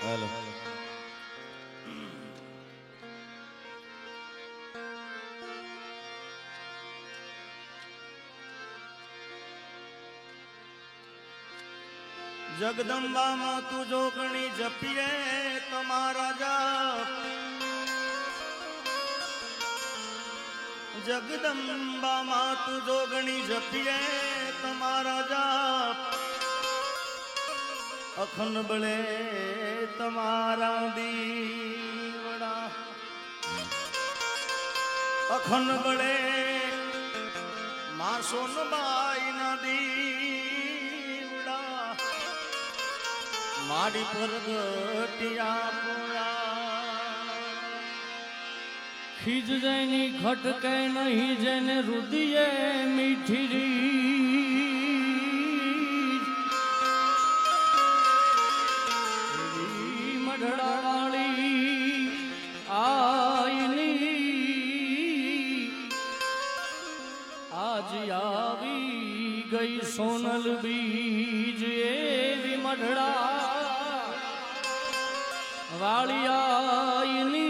Hello Jagdamba मां तू जोगणी जपिए तुम्हारा जाप जगदंबा मां तू जोगणी जपिए तुम्हारा जाप अखन बले तुम्हारा दीवड़ा अखन बले मां सोनबाई ना दीवड़ा माड़ी प्रगटिया पोया खीज जैनी खटके नहीं जैने रुदिये मीठी मढ़ड़ा वाली आईनी आज आवी गई सोनल बीज एवी मढ़ड़ा वाली आईनी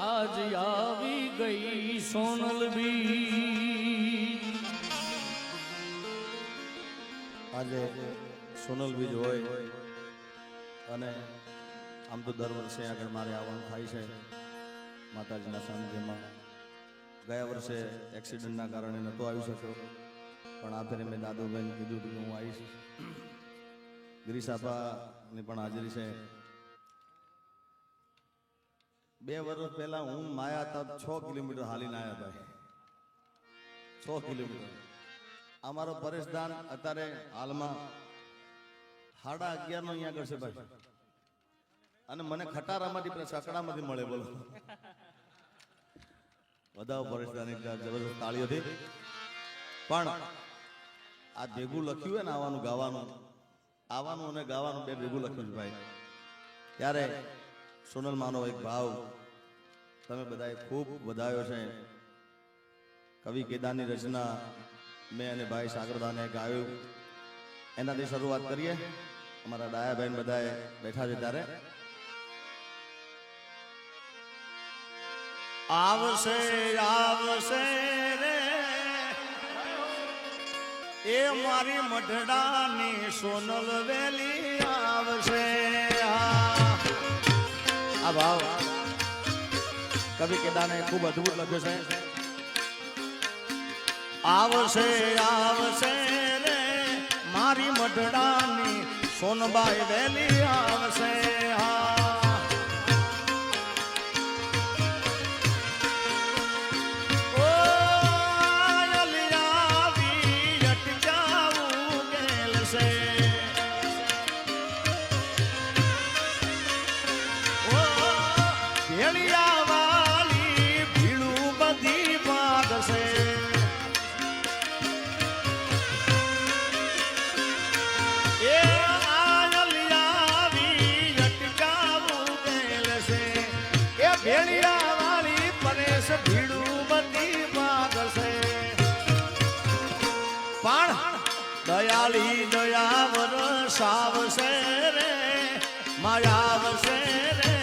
आज आवी गई सोनल बीज आज सोनल बीज होय અને આમ તો દર વર્ષે આગળ મારે આવવાનું થાય છે માતાજીના સાનિધ્યમાં ગયા વર્ષે એક્સિડન્ટના કારણે નહોતો આવી શક્યો પણ આ ફેરે મેં દાદુભાઈને કીધું કે હું આવીશ ગિરીશાભાની પણ હાજરી છે 2 વર્ષ પહેલા હું માયા હતા 6 કિલોમીટર હાલીને આવ્યા ભાઈ 6 કિલોમીટર અમારો પરેશદાન અત્યારે હાલમાં 11:30 નો અહીંયા આગળ છે ભાઈ અને મને ખટારામાંથી સકડામાંથી મળે બોલો વધાવ પરેશદાન એક જબરદસ્ત તાળીઓથી પણ આ ભેગું લખ્યું હોય ને આવવાનું અને ગાવાનું બે ભેગું લખ્યું છે ભાઈ ત્યારે સોનલ માનો એક ભાવ તમે બધાએ ખૂબ વધાવ્યો છે કવિ કેદારની રચના મેં અને ભાઈ સાગરદાને ગાયું એનાથી શરૂઆત કરીએ અમારા ડાયાબેન બધાએ બેઠા છે ત્યારે आवसे आवसे रे ए मारी मढ़डानी सोनल वेली आवसे આ ભાવ કવિ કેદાને ખૂબ અદ્ભુત લખ્યો છે आवसे आवसे रे मारी मढ़डानी सोनबाई वेली आवसे दयाली दयावर सावसे रे मायावसे रे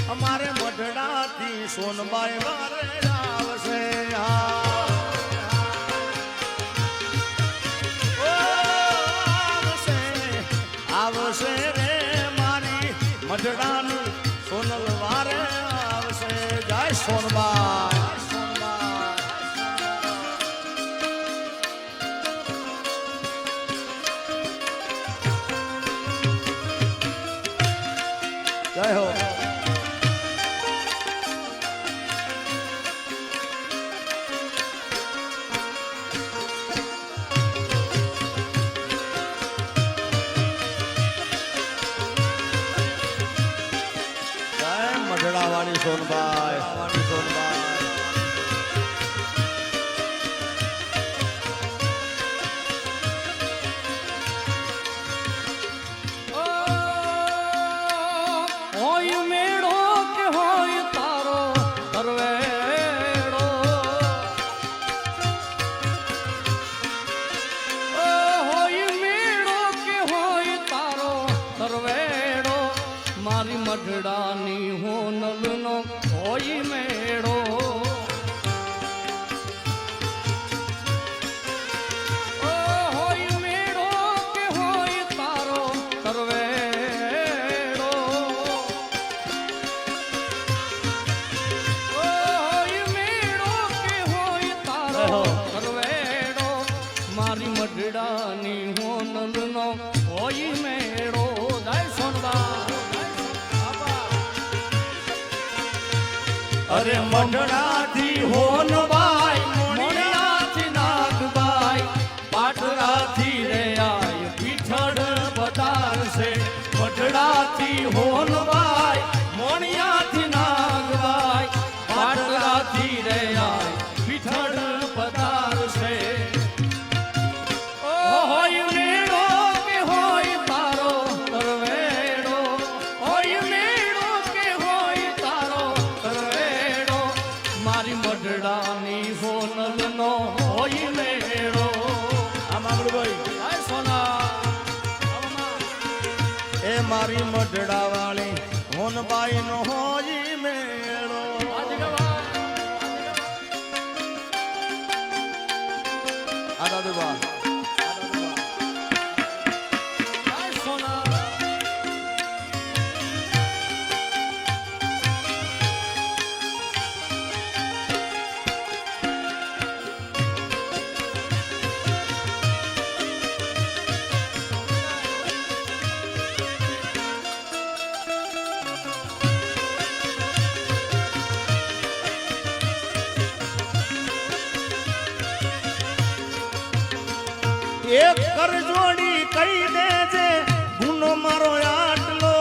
हमारे मढ़ड़ा थी सोनबाई मारे आवसे आवसे रे मारी मढ़ड़ा सोनल वारे आवसे जय सोनबाई જય હો મઢડા વાળી સોનબાઈ મારી મઢડાની હોનલનો હોય મેળો જય સોનબા અરે મઢડાથી હોનબાઈ મોણિયાથી નાગબાઈ પાટરાથી રે આય પીઠળ પધારશે મઢડાથી હોનબાઈ મોણિયાથી નાગબાઈ પાટલાથી રે આય પીઠળ પધારશે હોય મેળો કે હોય તારો તરવેડો હોય મેળો કે હોય તારો તરવેડો મારી મઢડાની હોનલનો હોય મેળો આ મામલુભાઈ જય સોના એ મારી મઢડા વાળી હોનબાઈ નો હોય મેળો આ દાદુબા એક કરજોડી કહી દેજે ગુનો મારો આટલો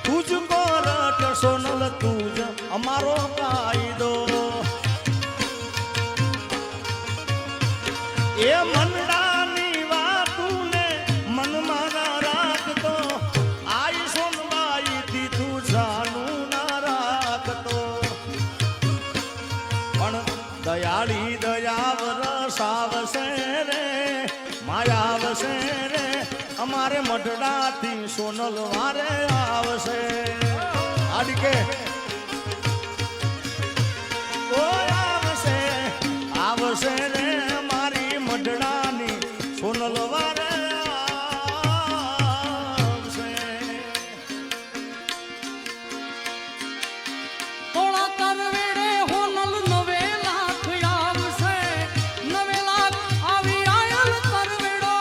તુજકો રટ સોનલ તુજ અમારો કાયદો એ મનડાની વાતુને મન મારા રાખતો આઈ સોનબાઈ થી તું જાનું ના રાખતો પણ દયાળી દયાવર સાવશે રે માયા આવશે રે અમારે મઢડાથી સોનલ વારે આવશે આડકે ઓ આવશે આવશે રે મારી મઢડાની સોનલ વારે આવશે થોડા તરવેડે હોનલ 9 લાખ આવશે 9 લાખ આવી આયલ તરવેડો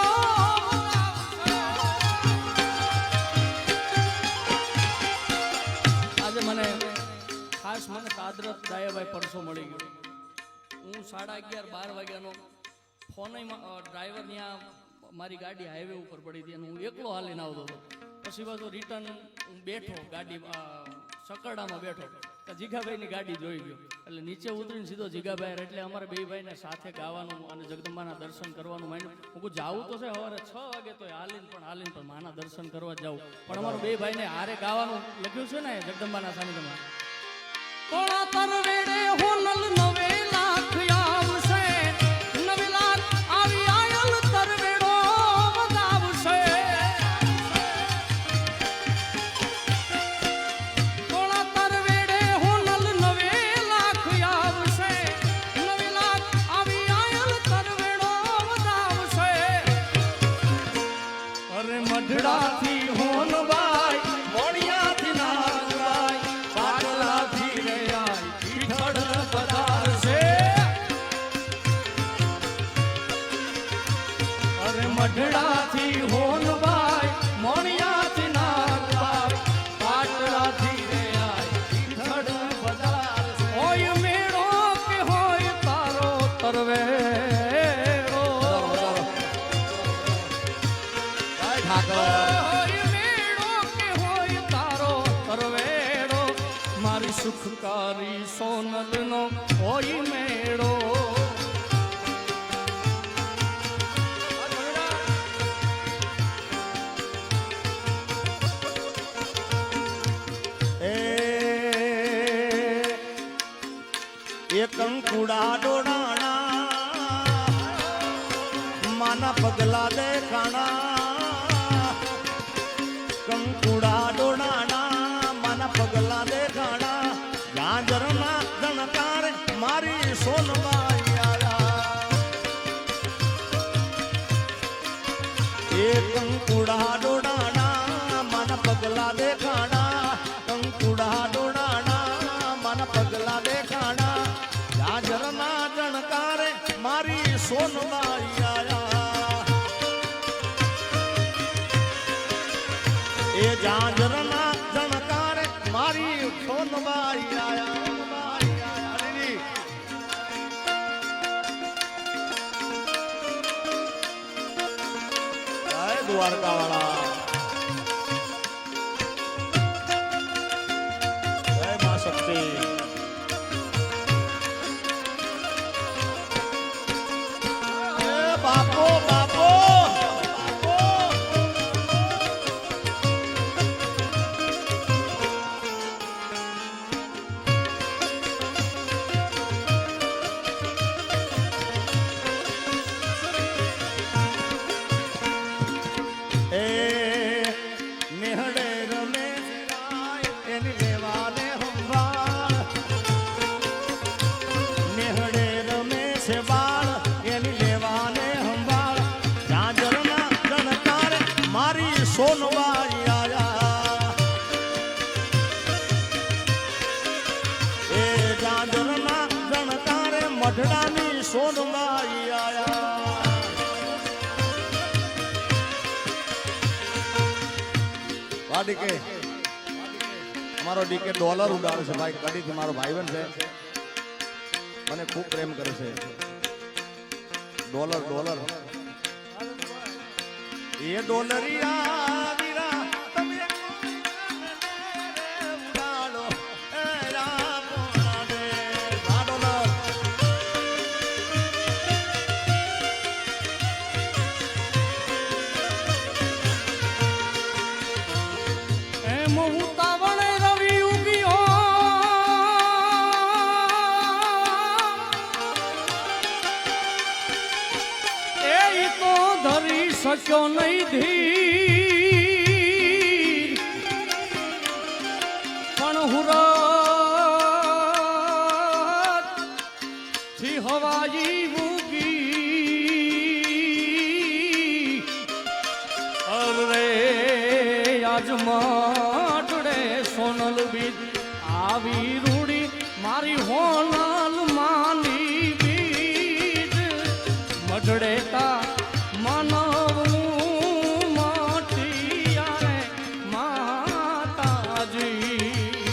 આજે મને ખાસ મને કાદરત દાયાભાઈ પરસો મળી ગયો હું 11:30-12 વાગ્યાનો ફોન ડ્રાઈવર ત્યાં મારી ગાડી હાઈવે ઉપર પડી હતી અને હું એકલો હાલીને આવતો હતો પછી પાછો રિટર્ન હું બેઠો ગાડી સકરડામાં બેઠો તો જીગાભાઈની ગાડી જોઈ ગયો એટલે નીચે ઉતરીને સીધો જીગાભાઈ એટલે અમારે બે ભાઈને સાથે ગાવાનું અને જગદંબાના દર્શન કરવાનું માંડ્યું હું કહું જાવું તો છે સવારે 6 વાગે તો હાલીને પણ માના દર્શન કરવા જાઉં પણ અમારો બે ભાઈને હારે ગાવાનું લખ્યું છે ને જગદંબાના સાનિધ્યમાં કોણા તરવેડે હોનલ 9 લાખ આવશે 9 લાખ આવી આયલ તરવેડો વધાવશે કોણા તરવેડે હોનલ 9 લાખ આવશે 9 લાખ આવી આયલ તરવેડો વધાવશે અરે મઢડાથી હોનબાઈ મોણિયાથી નાગબાઈ પાટલાથી રે આઈ પીઠળ પધારશે અરે મઢડાથી હોનબાઈ મોણિયાથી નાગબાઈ પાટલાથી રે આઈ પીઠળ પધારશે હોય મેળો કે હોય તારો તરવેડો હોય મેળો કે હોય તારો તરવેડો મારી સુખકારી સોનલનો હોય મેળો એ કંકુડા ડોડાણા માના પગલા દેખાણા કંકુડા ડોડાણા માના પગલા દેખાણા ગાજરના જણકાર મારી સોનબાઈ આયા એ કંકુડા ડોડાણા માના પગલા દેખાણા કંકુડા ડોડાણા માના પગલા દેખાણા ગાજરના જણકારે મારી સોનબાઈ આયા જાંજરના જણકારે મારી સોનબાઈ આયા દીદી. જય દ્વારકા વાળા, જય મા શક્તિ. બાપો બાપો સોનબાઈ આયા એ જાંજરના જણકારે મઢડાની સોનબાઈ આયા. વાહ ડીકે, અમારો ડીકે ડોલર ઉડાડે છે ભાઈ. કડીથી મારો ભાઈબંધ છે, મને ખૂબ પ્રેમ કરે છે. ડોલર ડોલર એ ડોલરિયા વીરા તમે ઉડાડો એ રામોણા દે આ ડોલર. એમ ઉતાવળે રવિ ઉગ્યો એ તો ધરી શક્યો નહીં ધીર, પણ હુરત થી હવાઈ ઉગી. અરે આજ માટડે સોનલ બીજ આવી રૂડી મારી હોનલ માની બીજ મઢડે તા માનવું માટિયારે માતાજી.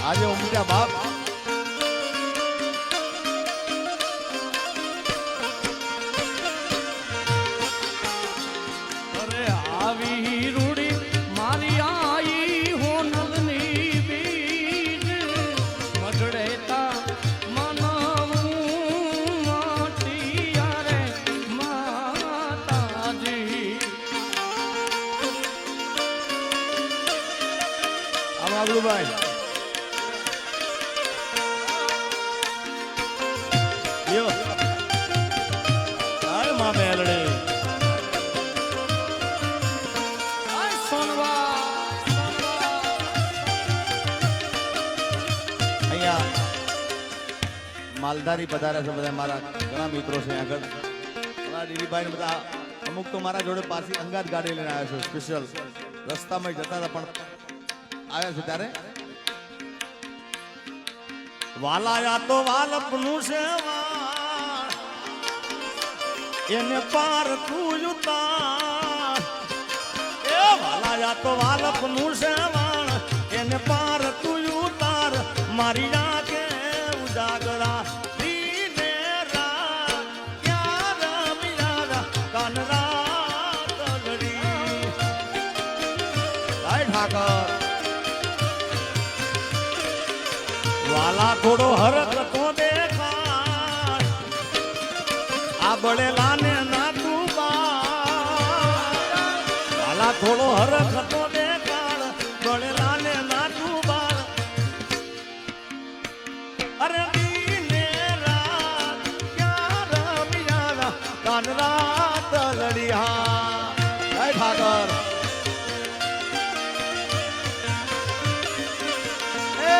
આજે ઉમટ્યા બાપ. અરે આવી રૂડી મારી આઈ હોનલની બીજ મઢડે તા માનવું માટિયારે માતાજી. આમ આગળુભાઈ યો હાય મા મેલડે. આય સોનવા અહીંયા માલધારી પધારે છે બધા મારા ઘણા મિત્રો છે આગળ. મારા દીદીભાઈ ને બધા અમુક તો મારા જોડે પાછી અંગાત ગાડી લઈને આવ્યા છે સ્પેશિયલ. રસ્તામાં જતા હતા પણ આવ્યા છે ત્યારે. વાલાયા તો વાલપનું છે વાળ, એને પાર તું ઉતાર. એ વાલાયા તો વાલપનું છે વાળ, એને પાર તું ઉતાર. મારી આંખે ઉજાગરા દીને રાત ક્યાં રમ્યા કાન રાત લડી. ભાઈ ઠાકર વાલા થોડો હરક તો દેખાય, આ બળેલાને ના તું બાળ. વાલા થોડો હરક તો દેખાડ, બળેલાને ના તું બાળ. અરે દીને રાત ક્યાં રમ્યા કાન રાત લડિયા. ભાઈ ઠાકર એ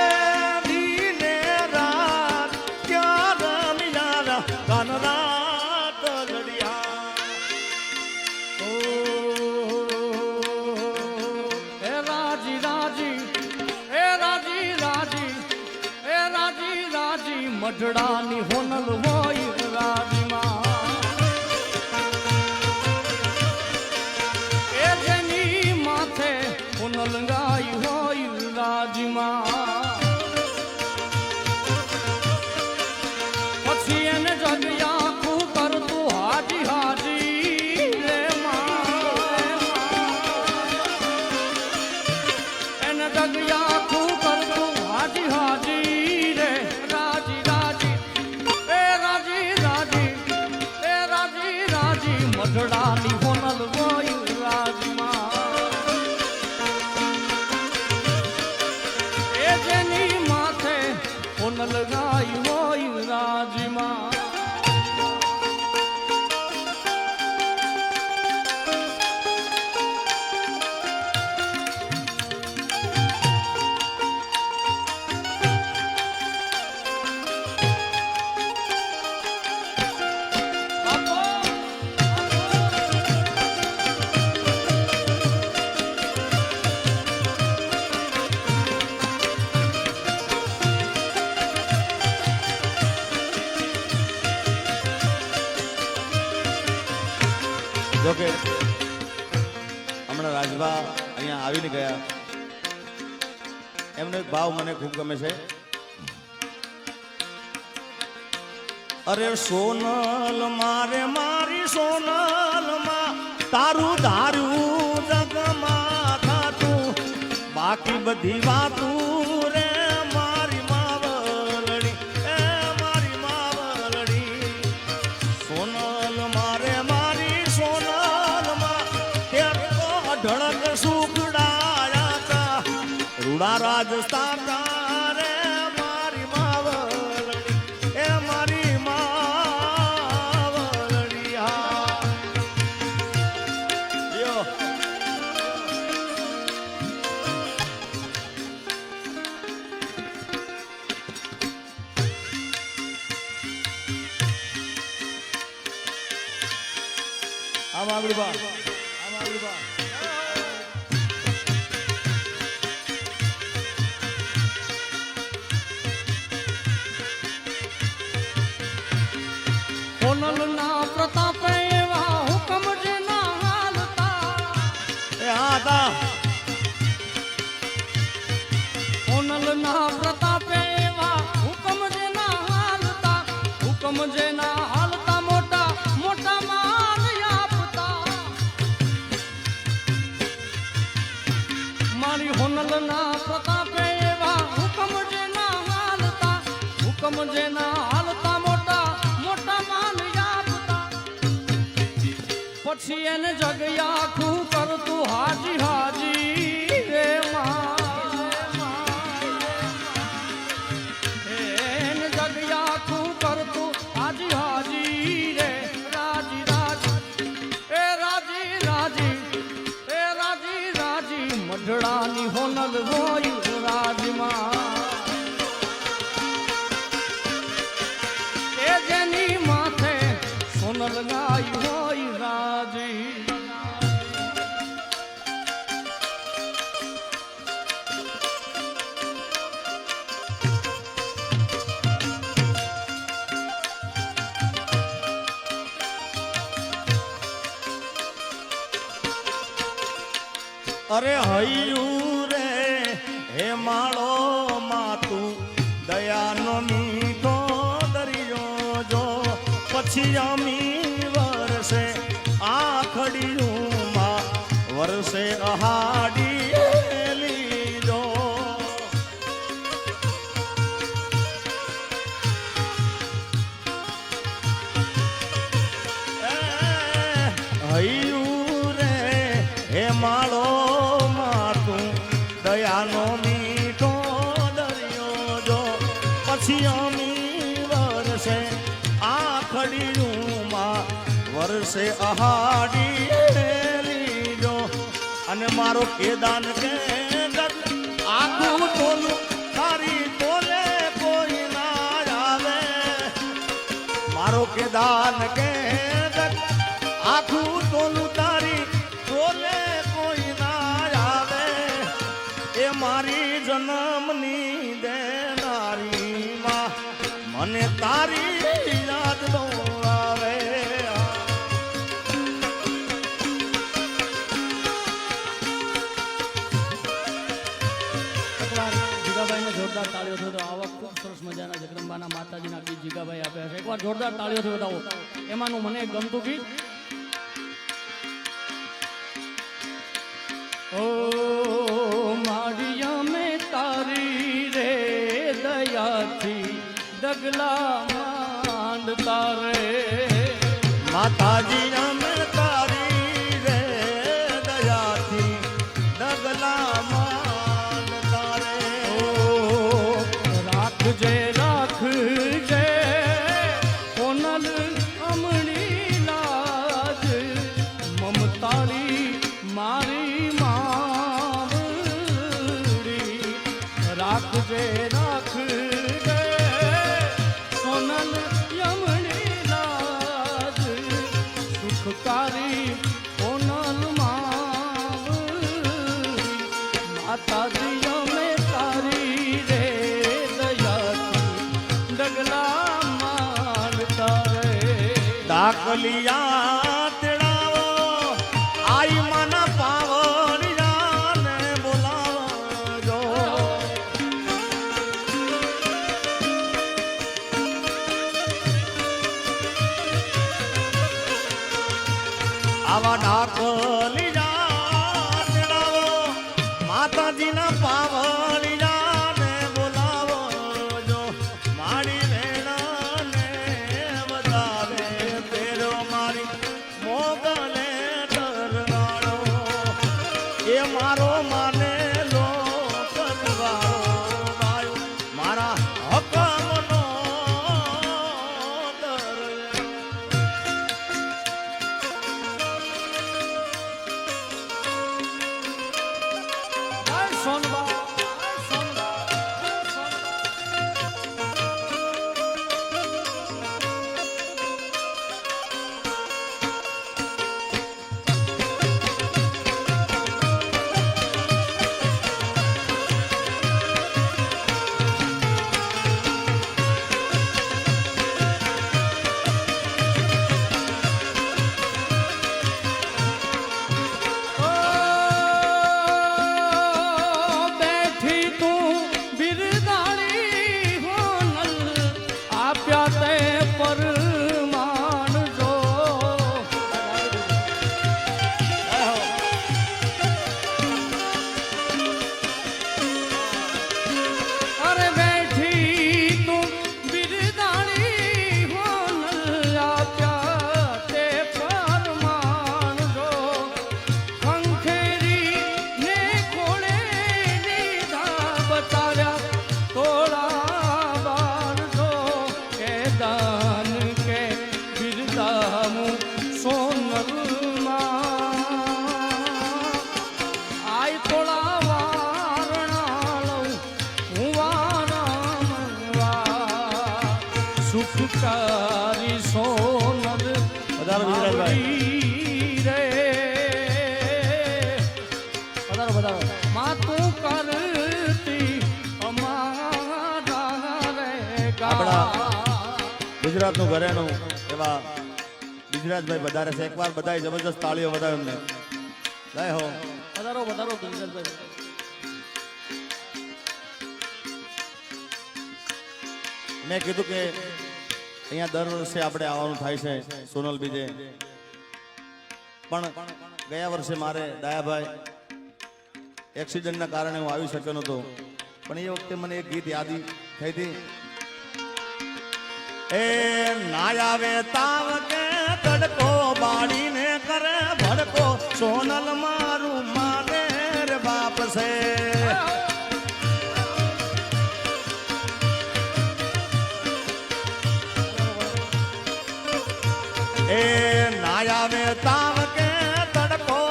દીને રાત ક્યાં રમ્યા કાન રાત લડિયા. એ રાજી રાજી એ રાજી રાજી એ રાજી રાજી મઢડાની હોનલ હોય રાજીમાં. એ જેની માથે હોનલ ગાય મઢડાની હોનલ હોય રાજમાં એ જેની માથે હોનલ ગાય હોય રાજમાં જોકે હમણાં રાજભા અહીંયા આવીને ગયા એમનો એક ભાવ મને ખૂબ ગમે છે. અરે સોનલ મારે મારી સોનલ માં તારું ધાર્યું જગમાં થાતું બાકી બધી વાતું રે મારી માવલડી એ મારી માવલડી સોનલ મારે મારી સોનલ માં તેર તો અઢળક સુખડાયા તા રૂડા રાજસ્થાન રે મારી માવલડી એ મારી માવલડી હા યો આમ આગળ બા આમ આગળ બા હોનલ ના પ્રતાપે એવા હુકમ જેના હાલતા એ હા તા હોનલ ના પ્રતાપે એવા હુકમ જેના હાલતા હુકમ જેના હાલતા મોટા મોટા માલ આપતા મારી હોનલ ના પ્રતાપે એવા હુકમ જેના હાલતા હુકમ જેના હાલતા મોટા મોટા માલ આપતા પછી એને જગ આખું કરતું હાજી હાજી રે એને જગ આખું કરતું હાજી હાજી રે રાજી રાજી એ રાજી રાજી એ રાજી રાજી મઢડાની હોનલ હોય રાજમાં એ જેની માથે સોનલ ગાય હોય રાજી અરે હૈયું રે હે માળો માતું દયાનો મીઠો દરિયો જો પછી અમી વરસે આખડિયું માં વરસે અહાડી લીજો હૈયું રે હે માળો દયાનો મીઠો દરિયો જો પછી અમી વરસે આખડિયું માં વરસે અહાડી લીજો અને મારો કેદાન કે આખું ટોલું તારી બોલે કોઈ ના આવે મારો કેદાન કે આખું ટોલું તારી બોલે કોઈ ના આવે એ મારી જન્મની દેનારી માં મને તારી યાદ બહુ આવે જીગાભાઈને જોરદાર તાળીઓ થયો તો આવા ખૂબ સરસ મજાના જગદંબાના માતાજીના ગીત જીગાભાઈ આપ્યા છે એકવાર જોરદાર તાળીઓ થયો બતાવો એમાંનું મને એક ગમતું ગીત ઓ માડિયા મેં તારી રે દયાથી ડગલા માંડતા રે માતાજી અમે તારી તારી ઓનલ માતાજી અમે તારી રે દયાથી ડગલા માનતા રે ડાકલિયા તેડાવો આઈ માના પાવડિયાને બોલાવજો આવા ડાકલિયા તેડાવો માતાજીના પાવડિયાને બોલાવજો મારી વેણાને વધાવે પેરો મારી મોગલે તરવાળો એ મારો માનેલો કરવાળો ગાયો મારા હકમનો દર જય સોનબા જય સોનબા જય સોનબા બેઠી તું બિરદાણી હોનલ આપ્યા તે પરમાન જો અરે બેઠી તું બિરદાણી હોનલ આપ્યા તે પરમાન જો ખંખેરી ને ખોળે દીધા બતાવ્યા તોળા બારસો કે દાન કે બિરદામું સોનલમાં આય તોળા વારણા લઉં હું વારણવા સુખકારી સોનલ વધારો વિજરાજભાઈ. રે વધારો માં તું કરતી અમારા રે આપણા ગુજરાતનું ઘરેણું એવા ગુજરાતભાઈ વધારે છે એકવાર બધાય જબરજસ્ત તાળીઓ વધારે એમને જય હો વધારો ગુજરાતભાઈ મેં કીધું કે અહીંયા દર વર્ષે આપણે આવવાનું થાય છે સોનલ બીજે પણ ગયા વર્ષે મારે ડાયાભાઈ એક્સિડન્ટના કારણે હું આવી શક્યો નહોતો પણ એ વખતે મને એક ગીત યાદ થઈ હતી એ ના આવે તાવ કે તડકો બાળીને કરે ભડકો સોનલ મારું માને રે બાપ છે એ ના આવે તાવ કે તડકો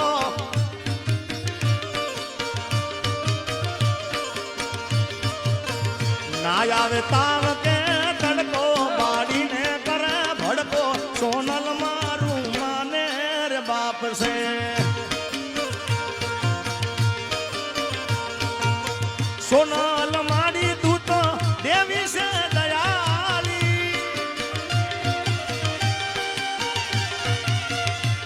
ના આવે તાવ કે તડકો બાળીને કરે ભડકો સોનલ મારું માને રે બાપ છે સોનલ માડી તું તો દેવી છે દયાળી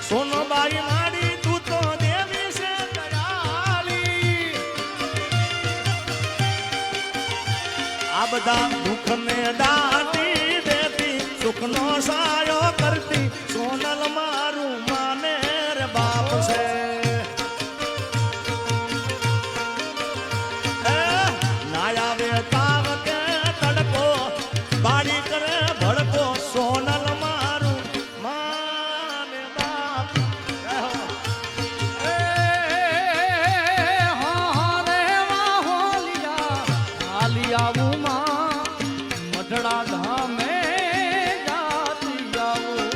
સોનબાઈ માડી તું તો દેવી છે દયાળી આ બધા દુઃખને દાટી દેતી સુખનો સાયો કરતી સોનલ મારું માને રે બાપ છે ના આવે તાવ કે તડકો બાળી કરે ભડકો સોનલ મારું માને બાપ આવું માં મઢડા ધામે જાતી આવું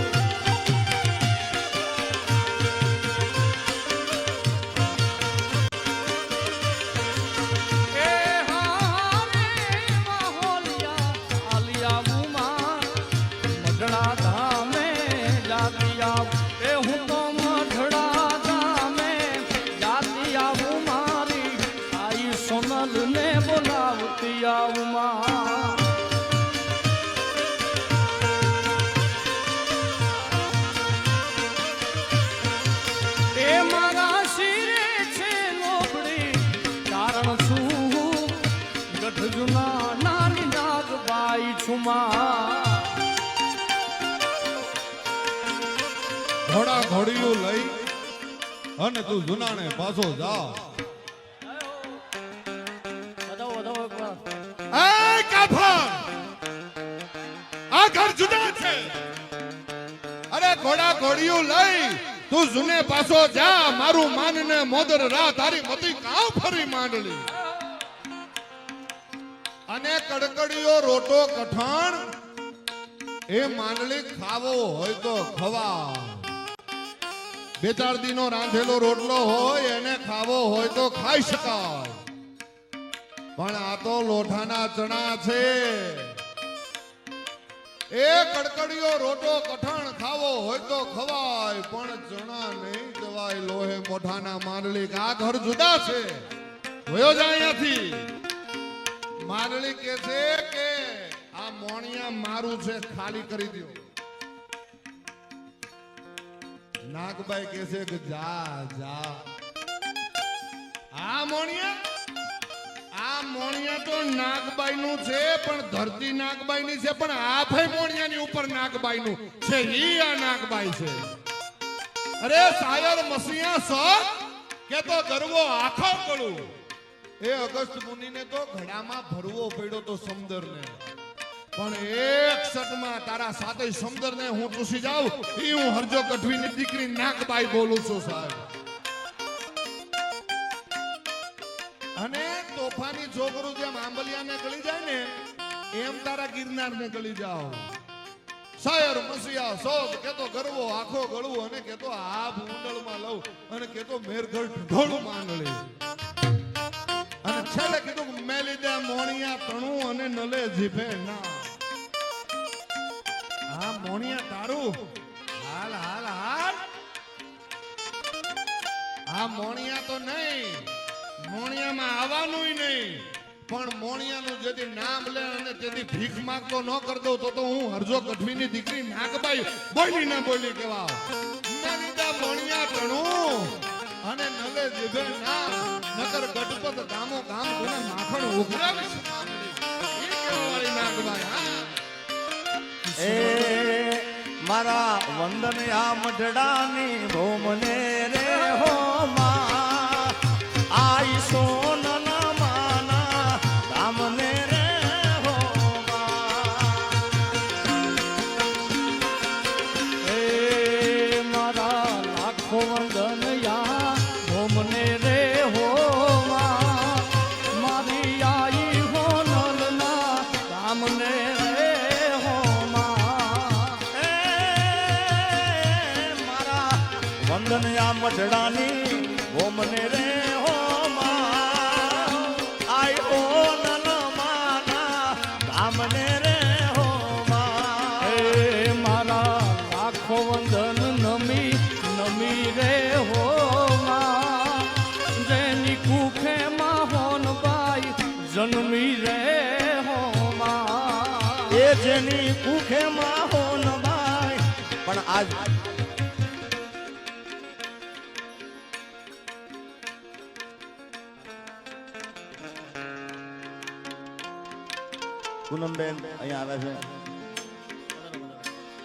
જુના નાની નાગબાઈ છુમા ઘોડા ઘોડિયું લઈ અને તું જુનાણે પાછો જા. વધાવો વધાવો એકવાર. એ કાફર, આ ઘર જુદા છે. અરે ઘોડા ઘોડિયું લઈ તું જુને પાછો જા. મારું માનને મોદર રા તારી મતી કાં ફરી માંડલી. અને કડકડીયો રોટો કઠણ એ માંડલી ખાવો હોય તો ખવા. બે ચાર દીનો રાંધેલો રોટલો હોય એને ખાવો હોય તો ખાઈ શકાય. પણ આ તો લોઠાના ચણા છે. એ કડકડીયો રોટો કઠણ ખાવો હોય તો ખવાય, પણ ચણા નહીં જવાય લોહે મોઢાના માંડલી. આ ઘર જુદા છે. જોયો જાય અહીંયાથી. માંડલી કે છે કે આ મોણિયા મારું છે, ખાલી કરી દો. નાગબાઈ કે છે કે જા જા. આ મોણિયા તો નાગબાઈ નું છે, પણ ધરતી નાગબાઈ ની છે. પણ આ ભાઈ મોણિયા ની ઉપર નાગબાઈ નું છે. ઈ આ નાગબાઈ છે. અરે શાયર મસીહા સોત કે તો ગરવો આખો કળું. એ અગસ્ત મુનિ ને તો ઘડામાં ભરવો પડ્યો તો સમદર ને. પણ એક સટમાં તારા સાથે સમદર ને હું પૂછી જાઉં. ઈ હું હરજો કઠવી ની દીકરી નાગબાઈ બોલું છું સાહેબ. અને તોફાની છોકરું જેમ આંબલિયા ને ગળી જાય ને એમ તારા ગિરનાર ને ગળી જાઓ. શાયર મસીહા સોદ કેતો ગરવો આખો ગળવું અને કેતો આભ ઉંડળમાં લઉં અને કેતો મેરઘર ઢોળું માંડળી. અને છેલ્લે કીધું મેલી દે મોણિયા તણું અને નલે જીભે ના. આ મોણિયા તારું હાલ હાલ હાલ. આ મોણિયા તો નહીં, મોણિયામાં આવવાનું નહીં. પણ મોણિયાનું જેથી નામ લે અને તેથી ભીખ માંગતો ન કર દઉં તો હું હરજો કઠવીની દીકરી નાગબાઈ બોલી ના બોલી કેવા. મેલી દે મોણિયા તણું અને નલે જીભે ના. નકર ગઢપત ગામો ગામ કોને માખણ ઉઘરાવી વાળી નાગબાઈ. હા એ મારા વંદન આ મઢડાની ભોમને રે હો માં. આઈ સોનન માના ગામને રે હો માં. એ મારા લાખો વંદન યા ભોમને રે હો માં. મારી આઈ હો નલના ગામને રે હો માં. એ મારા વંદન આ મઢડાની ભોમને રે હો માં. આઈ ઓ નલ માના ગામને રે હો માં. એ મારા લાખો વંદન નમી નમી રે હો માં. જેની કુખે માં હોનબાઈ જન્મી રે હો માં. એ જેની કુખે માં હો ન બાઈ. પણ આજ પૂનમબેન અહીંયા આવે છે.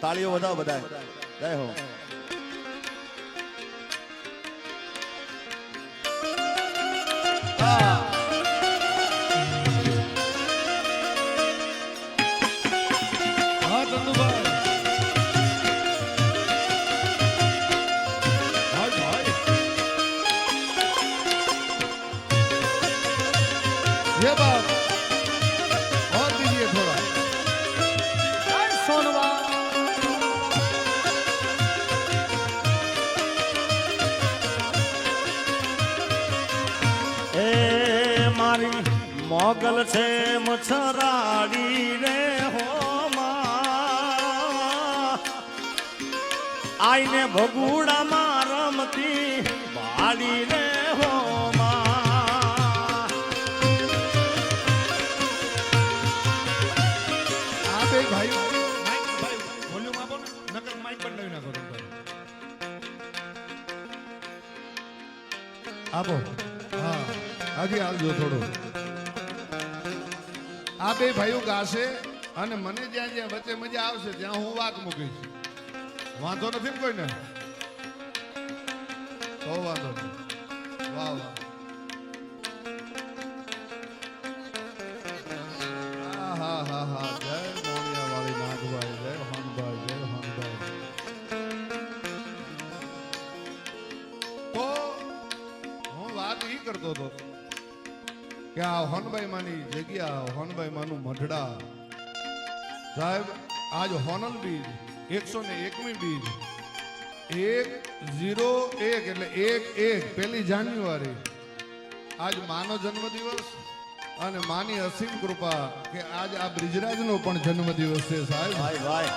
તાળીઓ વધાવો બધા. જય હો. હા ચંદુભાઈ. ભાઈ ભાઈ ये बात और दीजिए थोड़ा. જય સોનવા. એ મારી મોગલ છે મચ્છરાડી રે હો માં. આઈને ભગુડામાં રમતી વાડી રે હો માં. આ બે ભાઈ માઈક ભાઈ વોલ્યુમ આપો ને નકર માઈક બંધ કરી નાખો તમે. આપો. હા હાજી આવજો થોડું. આ બે ભાઈઓ ગાશે અને મને જ્યાં જ્યાં વચ્ચે મજા આવશે ત્યાં હું વાત મૂકીશ. વાંધો નથી ને કોઈને? તો વાંધો નહીં. વાહ વાહ. હા હા હા. જય મોણિયા વાળી નાગભાઈ, જય હનુભાઈ, જય હનુભાઈ. તો હું વાત ઈ કરતો હતો કે આ હોનભાઈ માની જગ્યા, હોનભાઈ માનું મઢડા સાહેબ. આજ હોનલ બીજ 101મી બીજ 101 એટલે 1 પહેલી જાન્યુઆરી. આજ માનો જન્મદિવસ અને માની અસીમ કૃપા કે આજ આ બ્રિજરાજનો પણ જન્મદિવસ છે સાહેબ. ભાઈ ભાઈ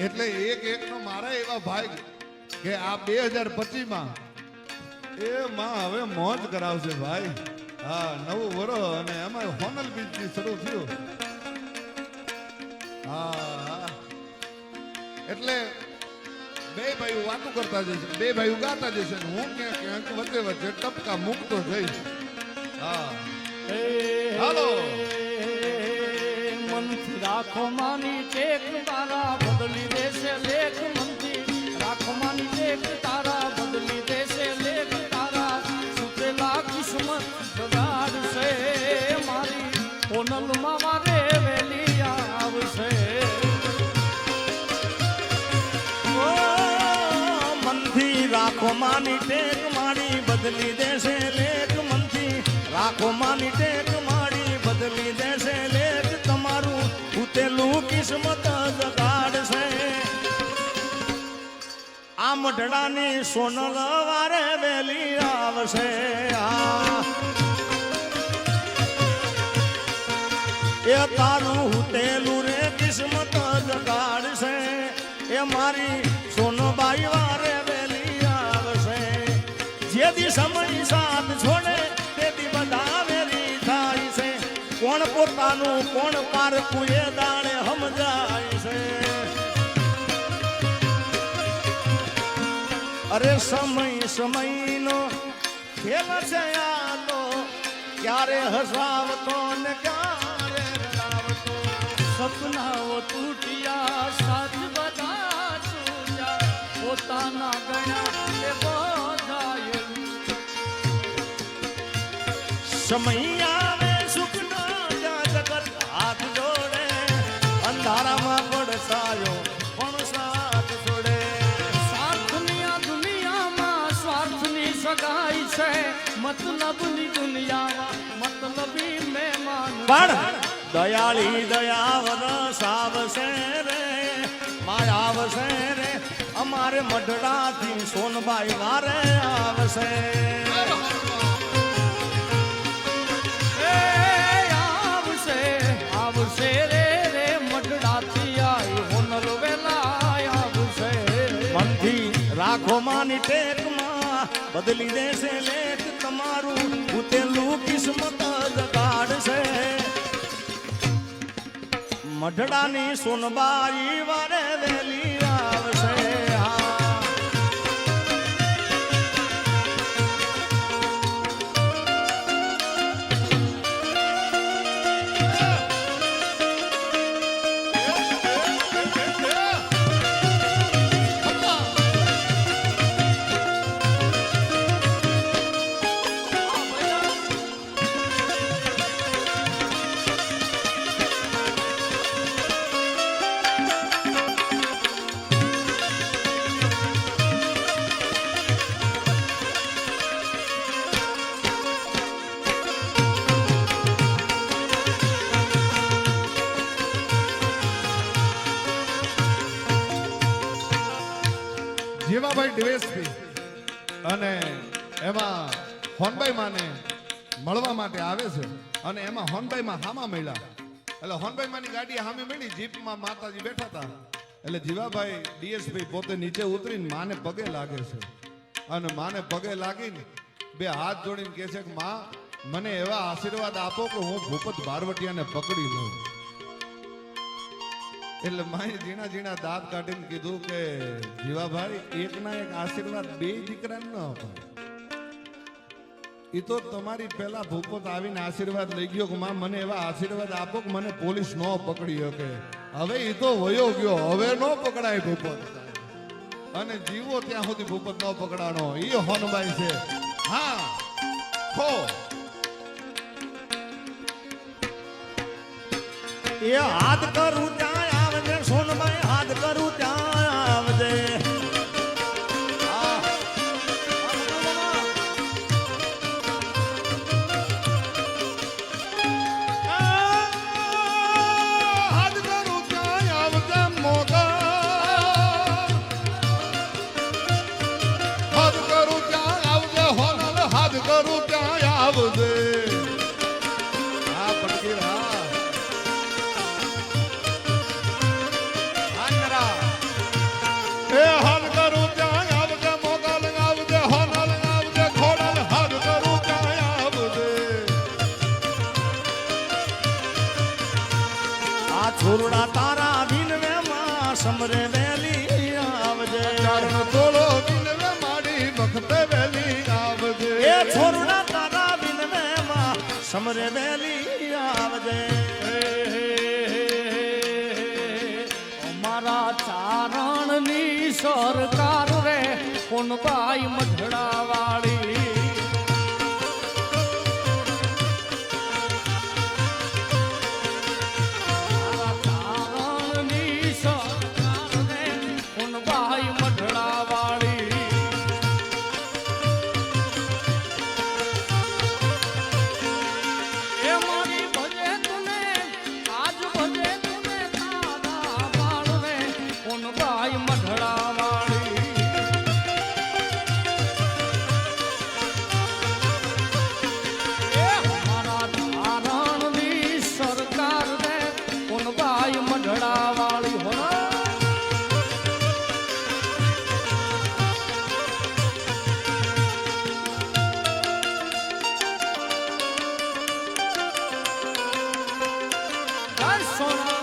એટલે 1 નો મારા એવા ભાઈ કે આ 2025 માં એ માં હવે મોજ કરાવશે ભાઈ. હા, નવું વરસ અને એમાં હોનલ બીજ થી શરૂ થયું. હા, એટલે બે ભાઈઓ વાતો કરતા જશે, બે ભાઈઓ ગાતા જશે ને હું ક્યાંક વચ્ચે વચ્ચે ટપકા મૂકતો જઈશ. હા, હાલો. મનથી રાખો માની ટેક તારા બદલી દેશે લેખ. મનથી રાખો માની ટેક તારા બદલી દેશે લેખ. તારા સુતેલા કિસ્મત જગાડશે મારી ઓનલમાં મારે વેલી આવશે. ઓ મનથી રાખો માની ટેક મારી બદલી દેશે લેખ. મનથી રાખો માની ટેક મારી બદલી દેશે લેખ. તમારું ઉતેલું કિસ્મત જગાડશે. આ મઢડાની સોનલ વારે વેલી આવશે. એ તારું ઉતેલું રે કિસ્મત જગાડશે. એ મારી સોનબાઈ વારે વેલી આવશે. જેથી સમય સાથ છોડે તેથી બધા વેરી થાય છે. કોણ પોતાનું કોણ પારકું એ દાડે સમજાય છે. અરે સમય સમયનો ખેલ છે આ તો, ક્યારે હસાવતો ને ક્યારે રડાવતો. સપનાઓ તૂટ્યા સાથ બધા છૂટ્યા પોતાના ગણ્યા તે બધાએ. સમય આવે સુખ ન જગત હાથ જોડે. અંધારામાં પડસાયો પણ સાથ છોડે. સ્વાર્થની આ દુનિયામાં સ્વાર્થની સગાઈ છે. મતલબની દુનિયામાં મતલબી મહેમાન. પણ દયાળી દયા વરસ આવશે રે, માયા આવશે રે. અમારે મઢડાથી સોનબાઈ વારે આવશે. આવશે આવશે રે રે મઢડાથી આઈ હોનલ વેલા આવશે. મનથી રાખો માની ટેકમાં બદલી દેશે લેખ. તમારું ઉતેલું કિસ્મત જગાડશે. મઢડાની સોનબાઈ વારે વેલી આવશે. જીવાભાઈ ડીએસપી અને એમાં હોનભાઈ માને મળવા માટે આવે છે અને એમાં હોનભાઈ માં હામા મળ્યા. એટલે હોનભાઈ માની ગાડી હામે મળી, જીપમાં માતાજી બેઠા હતા. એટલે જીવાભાઈ ડીએસપી પોતે નીચે ઉતરીને માને પગે લાગે છે અને માને પગે લાગીને બે હાથ જોડીને કહે છે કે માં મને એવા આશીર્વાદ આપો કે હું ભૂપત બારવટિયાને પકડી લઉં. એટલે માએ ઝીણા ઝીણા દાંત કાઢીને કીધું કે જીવાભાઈ એકના એક આશીર્વાદ બે દીકરાને ન અપાય. ઈ તો તમારી પેલા ભૂપત આવીને આશીર્વાદ લઈ ગયો કે માં મને એવા આશીર્વાદ આપો કે મને પોલીસ ન પકડી શકે. હવે ઈ તો વયો ગયો, હવે ન પકડાય ભૂપત. અને જીવો ત્યાં સુધી ભૂપત ન પકડાનો ઈ હોનબાઈ છે. હા ખો એ હાથ કરું ત્યાં આવજે સોનબાઈ, હાથ કરું ત્યાં આવજે. હાથ કરું ત્યાં આવજે મોગા, હાથ કરું ત્યાં આવજે હોનલ, હાથ કરું ત્યાં આવજે. હા પટકીર હા એ હાથ કરું ત્યાં આવજે મોગલ આવજે હોનલ આવજે ખોડલ, હાથ કરું ત્યાં આવજે. આ છોરડા તારા વિનવે માં સમરે વેલી આવજે. ચરણ તોલો વિનવે માડી વખતે વેલી આવજે. એ છોરડા તારા વિનવે માં સમરે વેલી આવજે. અમારા ચારણની સરકાર રે કોનબાઈ મઢડા વાળી. ચારણની સરકાર રે કોનબાઈ મઢડા વાળી. એ મારી ભજે તુને આજ ભજે તુને તારા બાળ રે કોનબાઈ મઢડા વાળી. એ મારા ચારણની સરકાર રે કોનબાઈ મઢડા વાળી હોરા. જય સોના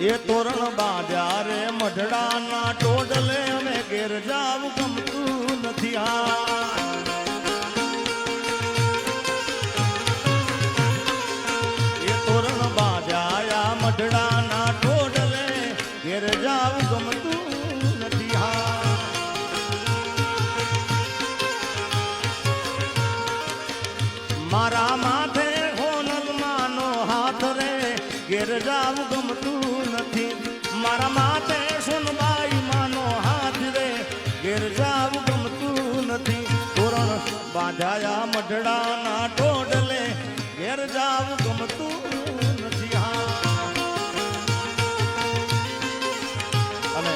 એ તોરણ બાંધ્યા રે મઢડાના ટોડલે અમે ઘેર જાવ ગમતું નથી. એ તોરણ બાંધ્યા મઢડાના ટોડલે ઘેર જાવ ગમતું નથી. મારા માથે હોનલ માનો હાથ રે ઘેર જાવ ગમતું નથી. મારા માથે સોનબાઈ માનો હાથ રે ઘેર જાવ ગમતું નથી. તોરણ બાંધાયા મઢડાના ટોડલે ઘેર જાવ ગમતું નથી. અને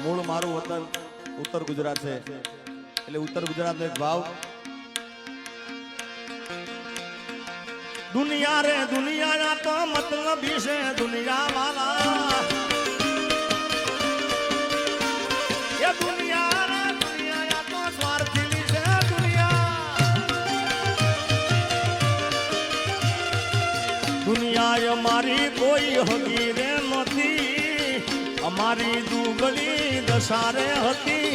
મૂળ મારું વતન ઉત્તર ગુજરાત છે એટલે ઉત્તર ગુજરાતનો એક ભાવ. दुनिया रे दुनिया तो मतलब से दुनिया वाला. ये दुनिया रे दुनिया तो स्वार्थी से दुनिया. दुनिया हमारी कोई हकी रे नथी, અમારી દુબળી દશારે હતી.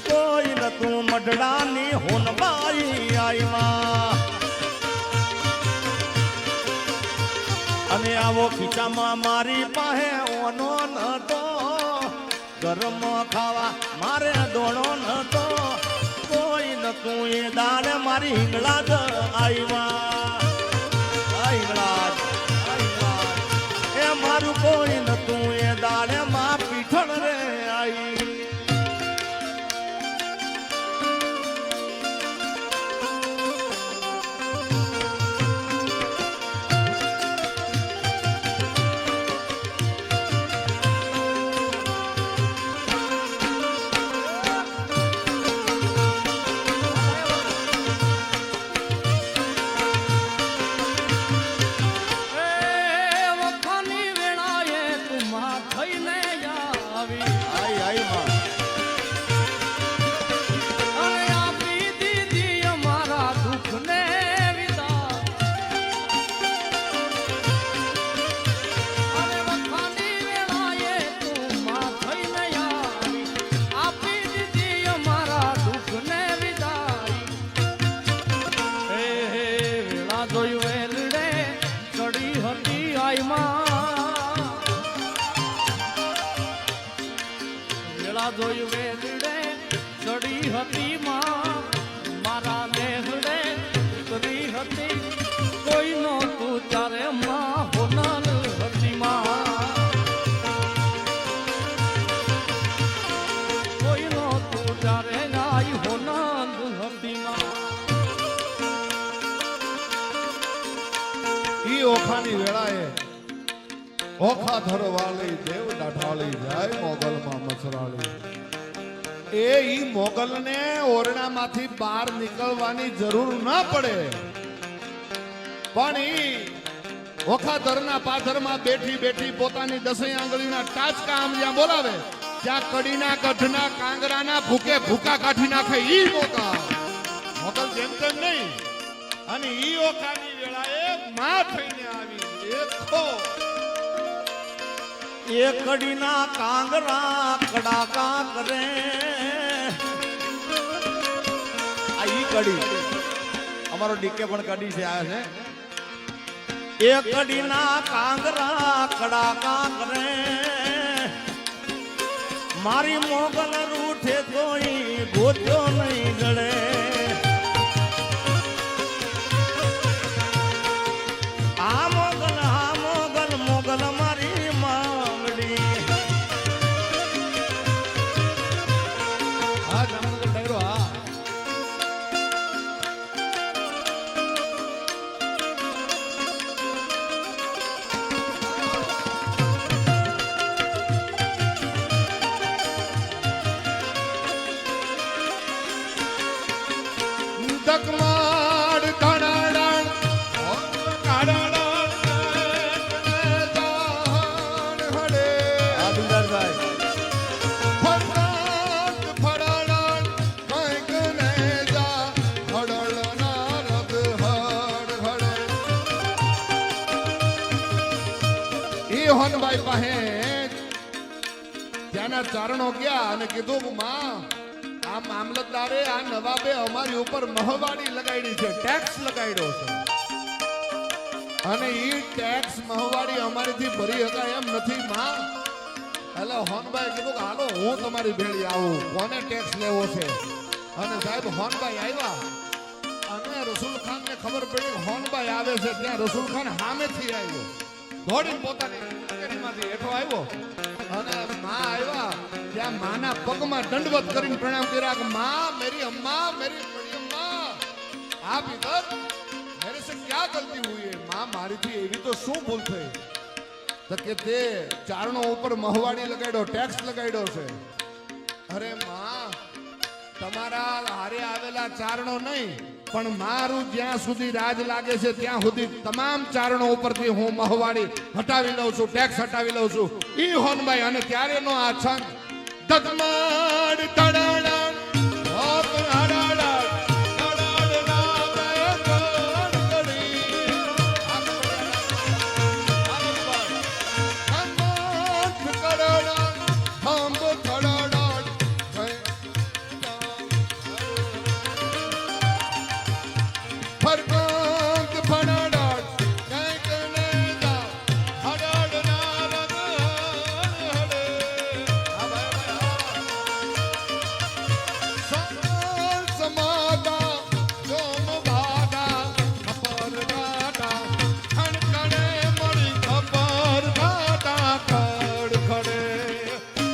કોઈ નતું મઢડાની હોનબાઈ આઈમાં. અને આવો ખીચામાં મારી પાસે ઓનો નતો, ગરમ ખાવા મારે દોણો નતો. કોઈ નતું એ દાડે મારી હિંગળા જ આવ્યા. એ મારું કોઈ નતું એ દાડે માં પીઠળ રે આવી. ઓખાની વેળાએ ઓખા ધરવાળી દેવ દાઢાળી જાય મોગલમાં મસરાળી એ ઈ મોગલને ઓરડામાંથી બહાર નીકળવાની જરૂર ન પડે, પણ ઈ ઓખાધરના પાથરમાં બેઠી બેઠી પોતાની 10 આંગળીના ટાચકા આમ જ્યાં બોલાવે ત્યાં કડીના ગઢના કાંગરાના ભૂકે ભૂકા કાઢી નાખે ઈ મોગલ જેમ તેમ નહીં. અને ઈ ઓખાની વેળાએ માં થઈને આવી દેખો એ કડીના કાંગરા કડાકા કરે. આ ઈ કડી અમારો ડીકે પણ કડી છે આવે એ કડીના કાંગરા કડાકા કરે. મારી મોગલ રૂઠે તોય ગોત્યો નહીં જડે. આ મોગલ મોગલ મારી માવડી. હા જામનગર ડાયરો હા તકમાડ કાડાડાણ કાડાડાણ જાન હડે આ બિંદાસભાઈ ફરનાટ ફડાડાણ કંઈક ને જા હડળના રબ હડ હડે ઈ હોનભાઈ પાસે ત્યાંના ચારણો ગયા અને કીધું માં આ મામલતદારે આ નવાબે અમારી ઉપર મહવાડી લગાડી છે, ટેક્સ લગાડ્યો છે અને ઈ ટેક્સ મહવાડી અમારીથી ભરી શકાય એમ નથી માં. એટલે હોનભાઈ કીધું કે હાલો હું તમારી ભેળી આવું, કોને ટેક્સ લેવો છે. અને સાહેબ હોનભાઈ આવ્યા અને રસૂલ ખાન ને ખબર પડી કે હોનભાઈ આવે છે. ત્યાં રસૂલ ખાન સામેથી આવ્યો, દોડીને પોતાની કચેરીમાંથી હેઠો આવ્યો અને માં આવ્યા ત્યાં માના પગમાં દંડવત કરીને પ્રણામ કર્યા કે માં મેરી અમ્મા મેરી બડી અમ્મા આપ ઇધર મેરે સે ક્યા ગલતી હુઈ હે. માં મારીથી એવી તો શું ભૂલ થઈ તો કે તે ચારણો ઉપર મહવાડી લગાડ્યો, ટેક્સ લગાડ્યો છે. અરે માં તમારા હારે આવેલા ચારણો નહીં પણ મારું જ્યાં સુધી રાજ લાગે છે ત્યાં સુધી તમામ ચારણો ઉપરથી હું મહવાડી હટાવી લઉં છું, ટેક્સ હટાવી લઉં છું. ઈ હોનભાઈ અને ત્યારેનો આ છંદ દગમાડ તડાડા હોત હડાડા તડાડના બેગણ કરી હંબત કડાડા હંબ કડાડા ફરકાંત ફડાડા કંઈક ને જા હડાડના રબ હડે. સમાદા જોમ ભાડા ખપર ગાટા ખણખડે મળી ખપર ગાટા ખડ ખડે.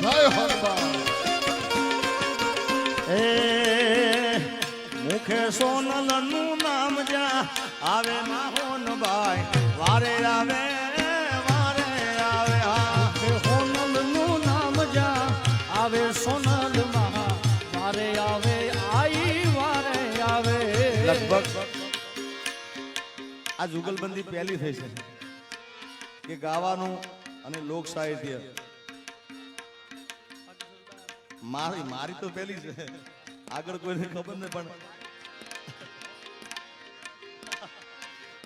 જય હરબા એ મુખે સોનલનું નામ જ્યાં આવે ના હોનભાઈ વારે આવે વારે આવે. એ સોનલનું નામ જ્યાં આવે સોનલ મહા વારે આવે આઈ વારે આવે. લગભગ આ જુગલબંધી પહેલી થઈ છે કે ગાવાનું અને લોક સાહિત્ય મારી તો પહેલી છે, આગળ કોઈને ખબર નહીં પણ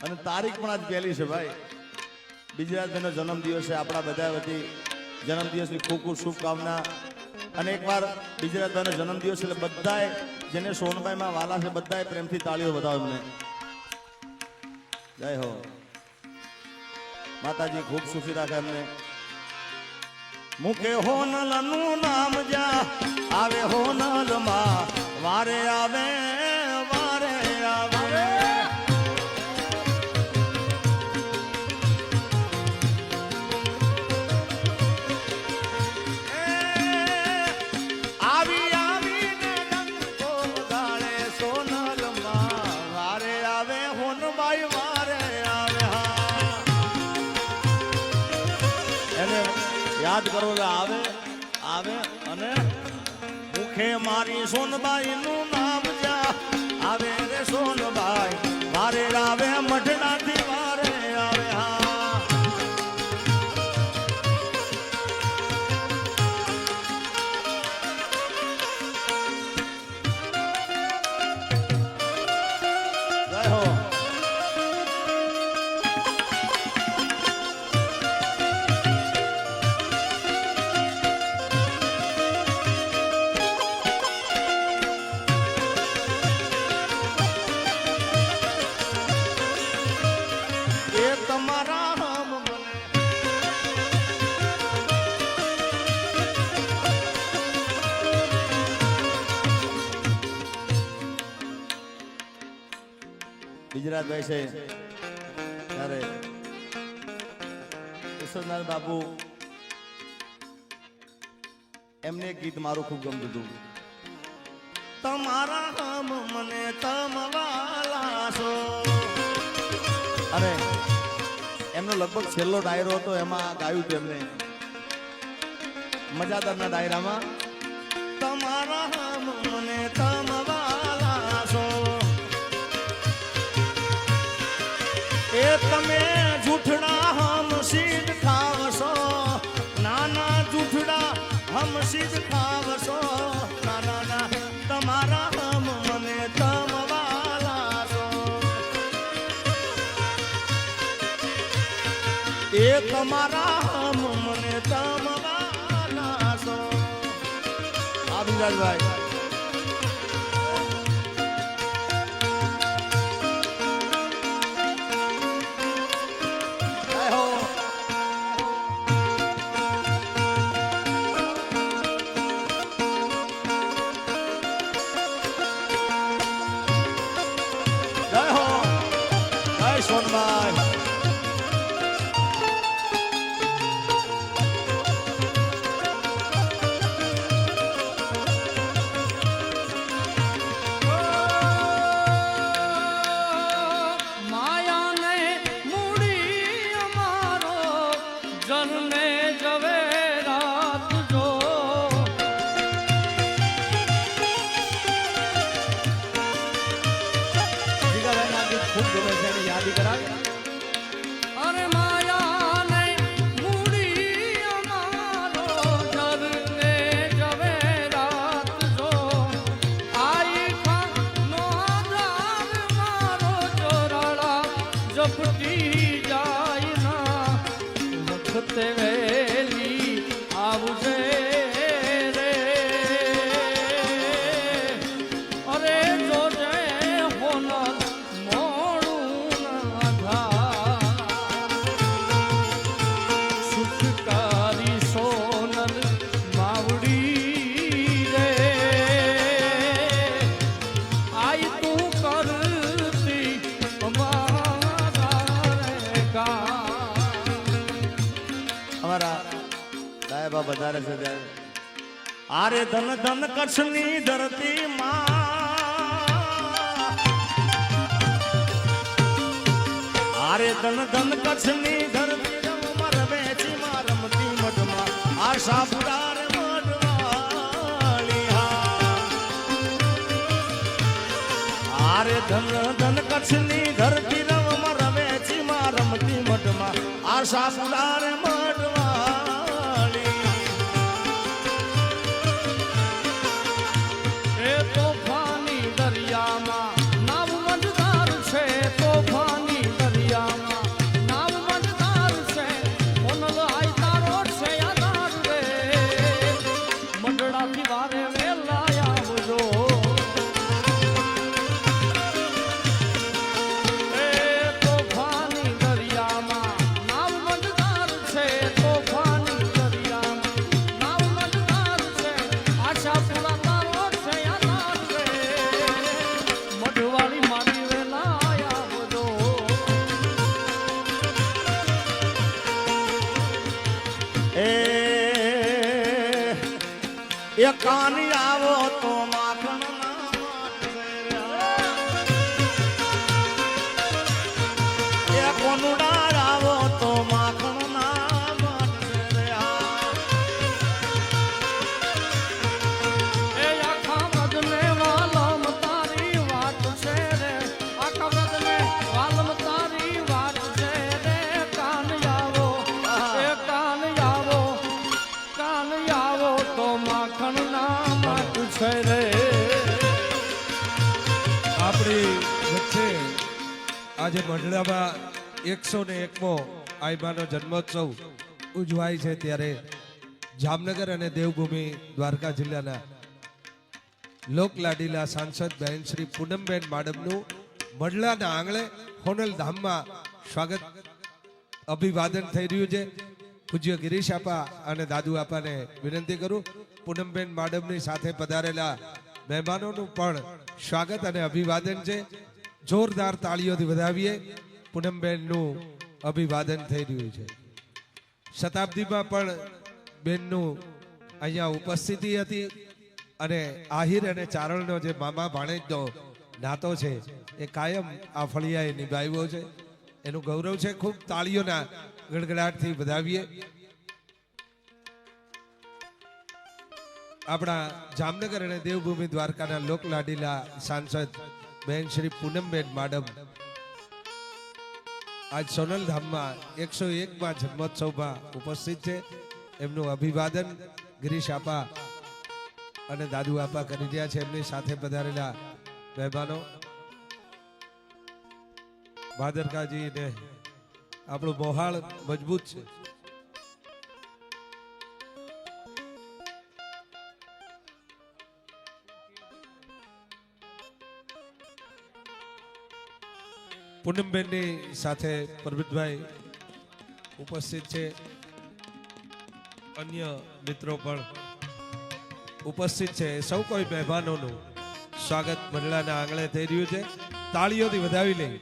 અને તારીખ પણ આજ પહેલી છે ભાઈ. બીજરાજભાઈનો જન્મદિવસ છે, આપણા બધા વતી જન્મદિવસની ખૂબ ખૂબ શુભકામના. અને એકવાર બીજરાજભાઈનો જન્મદિવસ એટલે બધાએ જેને સોનભાઈમાં વાલા છે બધાએ પ્રેમથી તાળીઓ બતાવો એમને. જય હો માતાજી ખૂબ સુખી રાખે એમને. મુખે હોનલનું નામ જ્યાં આવે હોનલ માં વારે આવે વારે આવે. આવી આવીને ડંકો વગાડે સોનલ માં વારે આવે હોનભાઈ વારે આવે. હા યાદ કરો એટલે આવે આવે અને મુખે મારી સોનબાઈ નું નામ જા આવે રે સોનબાઈ વારે આવે મઢડાથી વારે આવે હા જય હો એ તમારા નામ મને ગુજરાતભાઈ છે ત્યારે ઈશ્વરનાથ બાપુ એમને એક ગીત મારું ખૂબ ગમતું હતું તમારા નામ મને તમવાલા છો અને એમનો લગભગ છેલ્લો ડાયરો હતો એમાં ગાયું હતું એમને મજાદારના ડાયરામાં તમારા નામ મને તમવાલા છો એ તમે જૂઠડા હમ સીધ ખાવશો નાના જૂઠડા હમ સીધ ખાવશો નાના ના તમારા હમ મને તમવાલા છો એ તમારા હમ મને તમવાલા છો આ વિરાજભાઈ જય હો જય હો જય સોનબાઈ માયાને મૂડી અમારો જનને જવે રાત જો જીગાભાઈના ગીત ખૂબ ગમે છે એની યાદી કરાવી અરે માયાને મૂડી અમારો જનને જવે રાત જો આઈ ખાનો આધાર મારો ચોરાળા ઝપટી જાય ના વખતે વેલી આવજે રે અરે જોજે હોનર મોડું ના થાય સુખકારી સોનલ માવડી રે આઈ તું કરતી અમારા રે કામ અમારા સાહેબા વધારે છે ત્યારે આરે ધન ધન કચ્છની ધરતી માં આરે ધન ધન કચ્છની ધરતી રમર વેચી માં રમતી મઢમાં આશા પુરાર મઢવાળી હા આરે ધન ધન કચ્છની ધરતી રમર વેચી માં રમતી મઢમાં આશા પુરાર મઢવાળી એ તોફાની દરિયામાં નાવ મજદાર છે તોફાની દરિયામાં નાવ મજદાર છે ઓનલ આઈ તારો છે આધાર રે મંડળાથી વારે વેલા આવજો એ તોફાની દરિયામાં નાવ મજદાર છે તોફાની દરિયામાં નાવ મજદાર છે આશા પૂરા તારો છે આધાર રે મઢવાળી મારી વેલા આવજો એ કાની આવો તો માખણ ના માટશે રે. એ કોનુડા આવો તો માખણ ના માટશે રે. આપણી વચ્ચે આજે મંડળામાં 101મો આઈબાનો જન્મોત્સવ ઉજવાય છે ત્યારે જામનગર અને દેવભૂમિ દ્વારકા જિલ્લાના લોકલાડીલા સાંસદ બહેન શ્રી પૂનમબેન માડમનું મંડળાના આંગણે હોનલ ધામમાં સ્વાગત અભિવાદન થઈ રહ્યું છે. પૂજ્ય ગિરીશ આપા અને દાદુ આપાને વિનંતી કરું પૂનમબેન માડમની સાથે પધારેલા મહેમાનોનું પણ સ્વાગત અને અભિવાદન છે. જોરદાર તાળીઓથી વધાવીએ. પૂનમબેનનું અભિવાદન થઈ રહ્યું છે. શતાબ્દીમાં પણ બેનનું અહીંયા ઉપસ્થિતિ હતી અને આહિર અને ચારણનો જે મામા ભાણેજનો નાતો છે એ કાયમ આ ફળિયાએ નિભાવ્યો છે. એનું ગૌરવ છે. ખૂબ તાળીઓના ગડગડાટથી વધાવીએ. આપણા જામનગર અને દેવભૂમિ દ્વારકાના લોકલાડીલા સાંસદ બહેન શ્રી પૂનમબેન માડમ આજ સોનલ ધામમાં 101માં જન્મોત્સવમાં ઉપસ્થિત છે. એમનું અભિવાદન ગિરીશ આપા અને દાદુ આપા કરી રહ્યા છે. એમની સાથે પધારેલા મહેમાનો ભાદરકાજી ને આપણું મોહાળ મજબૂત છે. પૂનમબેનની સાથે પરબતભાઈ ઉપસ્થિત છે. અન્ય મિત્રો પણ ઉપસ્થિત છે. સૌ કોઈ મહેમાનોનું સ્વાગત મંડળાના આંગણે થઈ રહ્યું છે. તાળીઓથી વધાવી લઈ.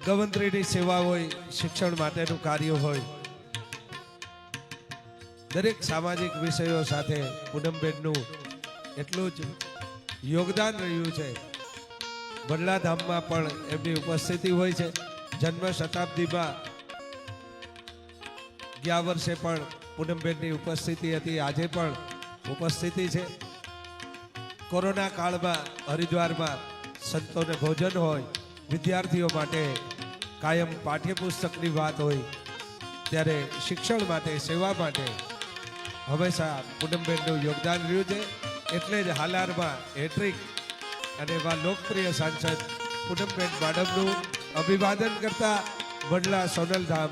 ગવંત્રીની સેવા હોય, શિક્ષણ માટેનું કાર્ય હોય, દરેક સામાજિક વિષયો સાથે પૂનમબેનનું એટલું જ યોગદાન રહ્યું છે. મંડળા ધામમાં પણ એમની ઉપસ્થિતિ હોય છે. જન્મ શતાબ્દીમાં ગયા વર્ષે પણ પૂનમબેનની ઉપસ્થિતિ હતી. આજે પણ ઉપસ્થિતિ છે. કોરોના કાળમાં હરિદ્વારમાં સંતોને ભોજન હોય, વિદ્યાર્થીઓ માટે કાયમ પાઠ્યપુસ્તકની વાત હોય, ત્યારે શિક્ષણ માટે, સેવા માટે હંમેશા પૂનમબેનનું યોગદાન રહ્યું છે. એટલે જ હાલારમાં હેટ્રિક અને એવા લોકપ્રિય સાંસદ પૂનમબેન માડમનું અભિવાદન કરતા મંડળા સોનલ ધામ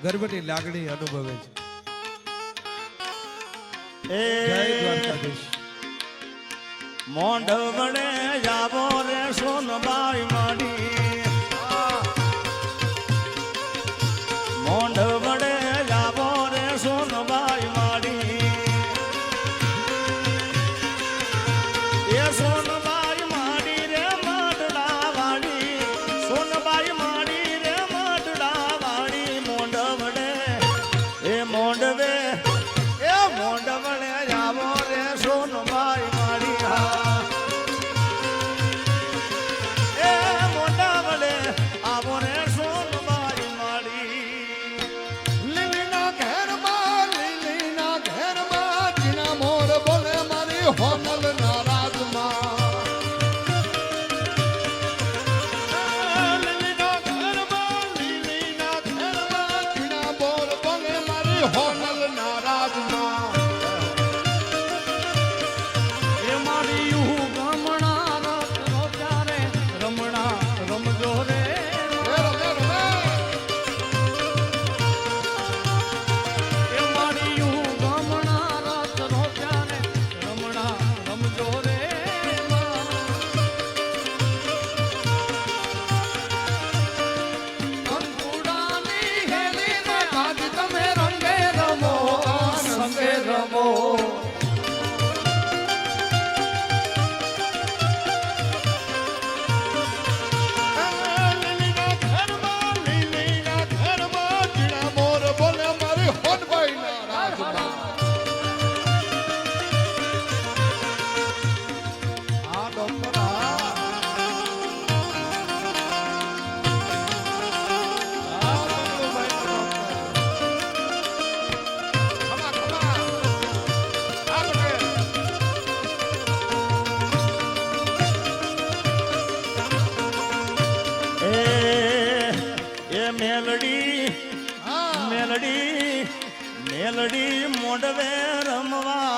ગર્વની લાગણી અનુભવે છે. જય દ્વારકાધીશ. મોંઢ વડે જાવો રે સોનબાઈ માડી, મોંઢ વડે જાવો રે સોનબાઈ માડી, એ સોનબાઈ માડી રે માટડા વાળી, સોનબાઈ માડી રે માટડા વાળી. મોંઢ વડે એ મોંઢવે એ મોંઢ વડે જાવો રે સોનબાઈ માડી. એ મોંઢા વડે આવો રે સોનબાઈ માડી. લીલીના ઘેરમાં જીના મોર બોલે મારી હોનલ નારાજમાં. લીલીના ઘેરમાં જીના મોર બોલે મારી હોનલ નારાજમાં. એ મારી યુ ગમણા રત રોજા રે રમણા રમજો રે. એ મારી યુ ગમણા રત રોજા રે રમણા રમજો રે. અંકુડાની હેલીને આજ તમે રંગે રમો, સંગે રમો. લીલીના ઘેરમાં જીના મોર બોલે મારી હોનબાઈ નારાજમાં. આ ડોક્ટર એ મેલડી મેલડી મેલડી મોઢવે રમવા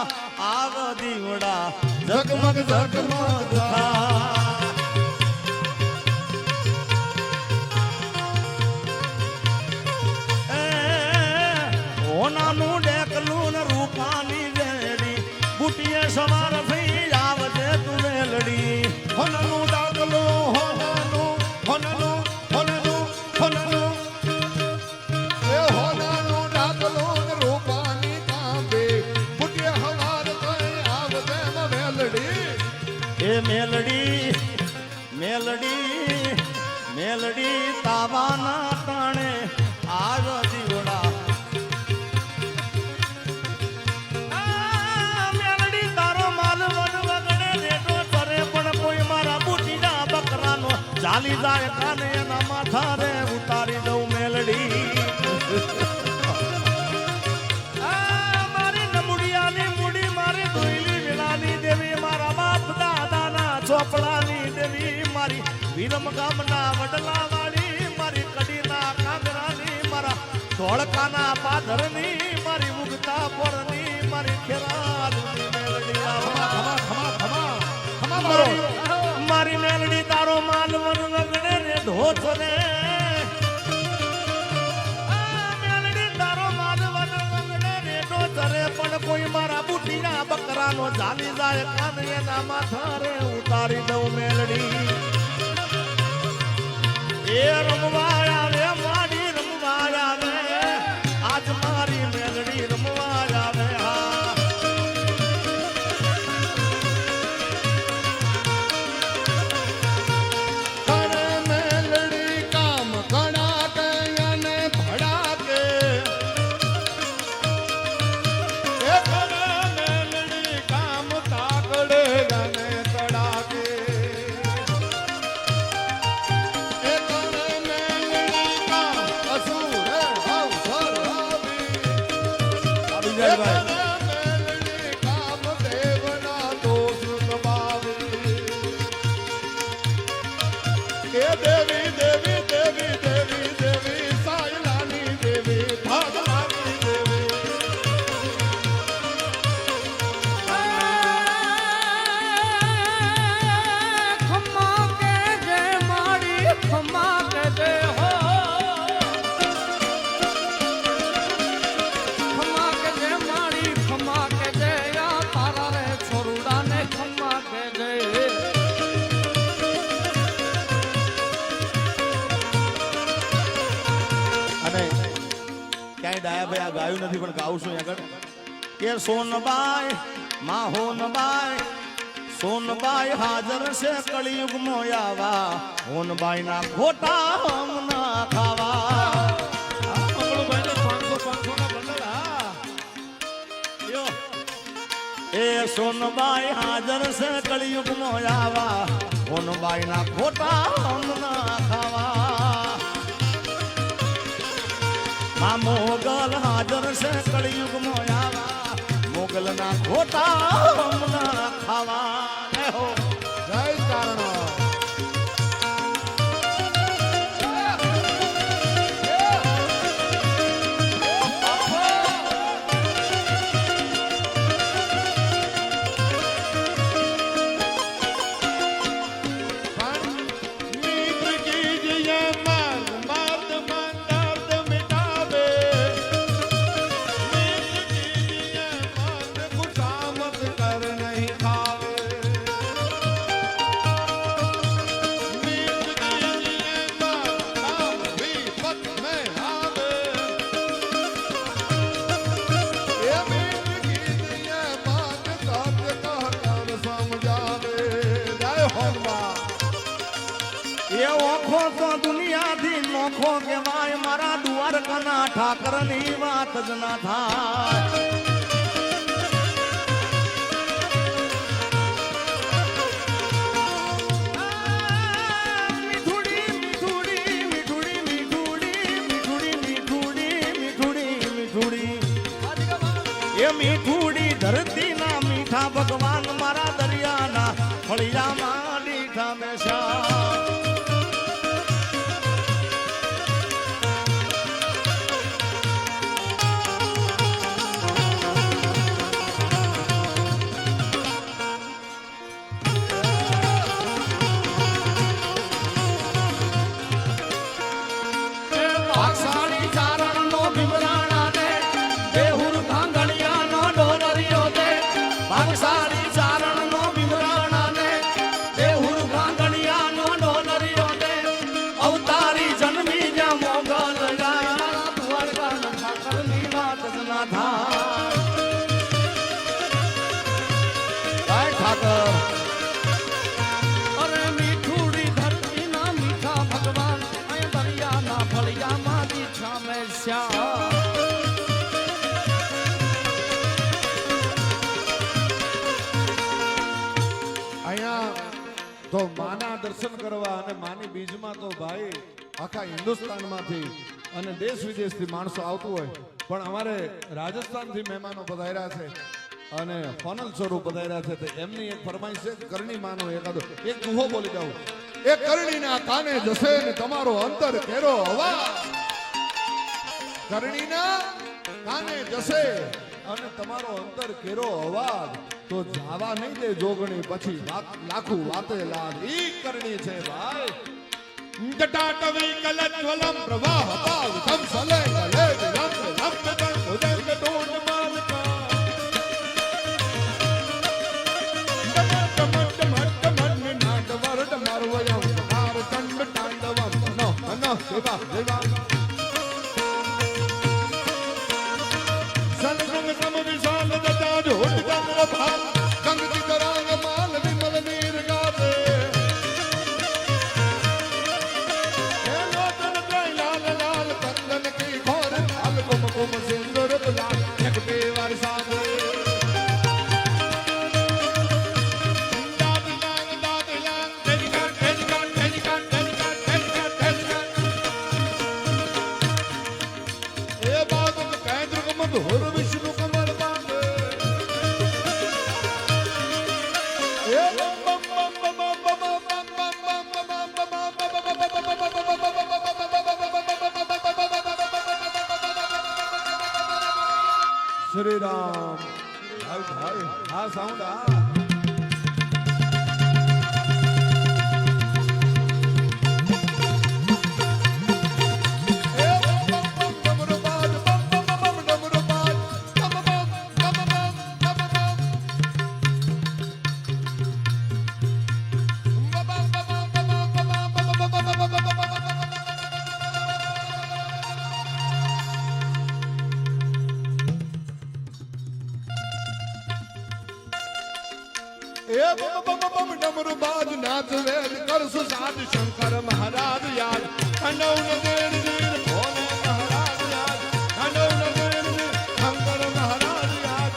આવ દીવડા ઝગમગ ઝગમગ થાય. એ મેલડી મેલડી મેલડી તાવાના તાણે આગ દીવડા મેલડી તારો માલ વન વગડે રેટો ચરે પણ કોઈ મારા બુટીના બકરાનો ચાલી જાય કાને એના માથા રે ઉતારી દઉં મેલડી મારી નમુડિયાની મુડી મારી દોઈલી વેલાની દેવી મારા બાપ દાદાના ચોપડાની દેવી મારી વિરમ ગામના વડલા વાળી મારી કડીના કાગરાની મારા ધોળકાના પાદરની મારી ઉગતા પોળની મારી ખેરાલની મેલડી મારી મેલડી તારો માલ વન વગડે રે ઢોચ રે મેલડી તારો માલ વન વગડે રે ઢોચ રે પણ કોઈ મારા બુટીના બકરાનો ચાલી જાય કાન એના માથા રે ઉતારી દઉં મેલડી એ રમવા આવે મારી રમવા આવે આજ મારી મેલડી રમવા આવે હા કરે મેલડી કામ ઘણા કે અને ભડા કે એ કરે મેલડી કામ તાકડે અને તડાકે એ કરે મેલડી કામ અસુર અવસર આવી એ કરે મેલડી કામ દેવના દોષ દબાવી કે દેવી દેવી દેવી દેવી દેવી સાયલાની દેવી ભાગલાની દેવી ખમ્મા કે જય મારી ખમ્મા કે જય હો ખમ્મા કે જય મારી ખમ્મા કે જય આ તારા રે છોરુડા ને ખમ્મા કે જય અને ક્યાંય ડાયાભાઈ આ ગાયું નથી પણ ગાવું છું આગળ કે સોનબાઈ માં હોનબાઈ સોનબાઈ હાજર છે કળિયુગમાં આવા હોનબાઈ ના ખોટા હમ ના ખાવા એ સોનબાઈ હાજર છે કળિયુગમાં આવા હોનબાઈ ના ખોટા હમ ના ખાવા માં મોગલ હાજર છે કળિયુગમાં આવા મોગલ ના ખોટા હમણાં ખાવા લે હો જય ચારણો મિત્ર કીજીએ મર્દ મર્દ મન દર્દ મિટાવે મિત્ર કીજીએ મર્દ ખુશામત કર નહીં ખાવે મિત્ર કીજીએ મર્દ કામ વિપત में आवे ये मित्र कीजिए बात सत्य कहकर समझावे जय हनुमान એ ઓખો તો દુનિયાથી નોખો કહેવાય મારા દ્વારકાના ઠાકરની વાત જ ના થાય મીઠુડી મીઠુડી મીઠુડી મીઠુડી મીઠુડી મીઠુડી મીઠુડી મીઠુડી એ મીઠુડી ધરતીના મીઠા ભગવાન મારા દરિયાના ફળિયામાં લીઠા મેશા પાકસાળી ચારણનો ભીમરાણા દે દેહુર ભાંગણિયાનો ડોલરિયો દે પાકસાળી ચારણનો ભીમરાણા દે દેહુર ભાંગણિયાનો તો માના દર્શન કરવા અને માની બીજમાં તો ભાઈ આખા હિન્દુસ્તાનમાંથી અને દેશ વિદેશથી માણસો આવતું હોય, પણ અમારે રાજસ્થાનથી મહેમાનો પધાર્યા છે અને ફોનલ સ્વરૂપ પધાર્યા છે, તો એમની એક ફરમાઈશ છે, કરણી માનો એકાદો એક દુહો બોલી દઉં. એ કરણીના કાને જશે ને તમારો અંતર કેરો અવાજ, કરણીના કાને જશે અને તમારો અંતર કેરો અવાજ, તો જાવા નહીં દે જોગણી પછી લાખું વાતે લાગ. ઈ કરણી છે ભાઈ. જટાટવી કલજ્વલમ પ્રવાહ પાવ ધમ સલે ગલે વિલંબ લંબ દંડ ઉદય ટોન માલકા ટમટ મટ મટ નાટ વરડ મરવયમ કાર ચંડ તાંડવમ નો નો દેવા દેવા સલસંગ સમ વિશાલ દતા જોડ ચંદ્ર ભાલ ગંગ કી તરંગ માલ વિમલ નીર ગાતે कुम सिंदूर गुलाल एक बेवार साधे दाद लांग तेरी कान ए बात केंद्र को मधुर विष्णु कमल बांधे ए बम बम बम बम बम श्री राम भाई भाई हाँ साउंड डमरू बाज नाच वेद कर सुसाद शंकर महाराज याद खंडव नगर वीर भोले महाराज याद खंडव नगर वीर शंकर महाराज याद.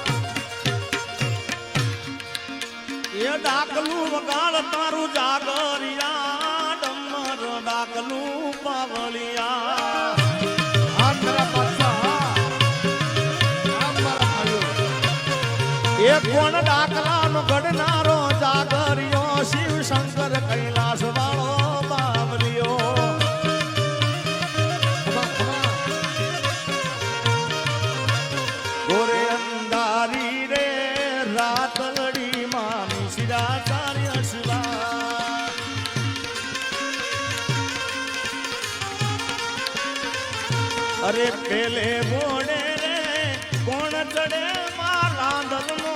એ ડાકલું વગાડ તારું જાગરિયા ડમર ડાકલું પાવલિયા हाथ मेरा पासा आप मारा भाइयों એ કોણ ડાકલાનો ગડનારો જાગરિયો શિવ શંકર કૈલાસ વાળો બાવલિયો ગોરે અંધારી રે રાતડી મામી શિરાચાર્ય શિવા અરે પેલે બોડે રે કોણ ચડે મારા દલનો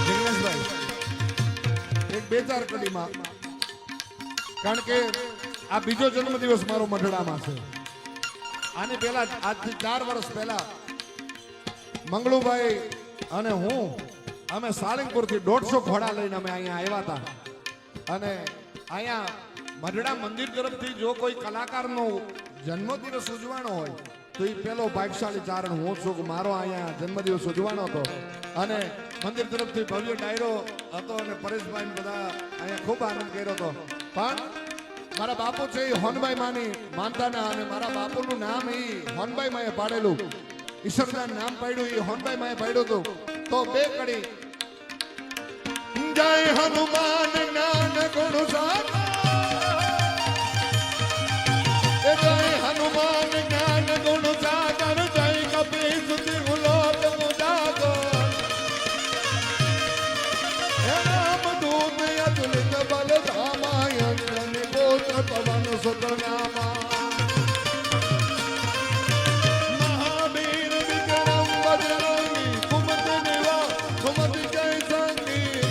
જિગ્નેશભાઈ એક બે ચાર કડીમાં, કારણ કે આ બીજો જન્મદિવસ મારો મઢડામાં છે. આની પહેલા આજથી 4 વર્ષ પહેલા મંગળુભાઈ અને હું અમે સાળંગપુરથી 150 ઘોડા લઈને અમે અહીંયા આવ્યા હતા. અને અહીંયા મઢડા મંદિર તરફથી જો કોઈ કલાકારનો જન્મદિવસ ઉજવાનો હોય તો એ પેલો ભાગશાળી ચારણ હું છું કે મારો અહીંયા જન્મદિવસ ઉજવાનો હતો. અને મંદિર તરફથી ભવ્ય ડાયરો હતો અને પરેશભાઈ બધા અહીંયા ખૂબ આનંદ કર્યો હતો. પણ મારા બાપુ છે એ હોનભાઈ માની માનતાના, અને મારા બાપુનું નામ એ હોનભાઈ માએ પાડેલું, ઈશ્વરદાન નામ પાડ્યું એ હોનભાઈ માએ પાડ્યું હતું. તો બે કડી જય હનુમાન જ્ઞાન ગુણ સાગર, જય હનુમાન જ્ઞાન ગુણ સાગર, જય કપીશ તિરુલોક મુજાગર, હે રામ દૂત અતુલિત બલ ધામાય ગોત્ર પવન સુત નામા, મહાવીર વિક્રમ બજરંગી કુમત નિવા કુમત જય સંગી,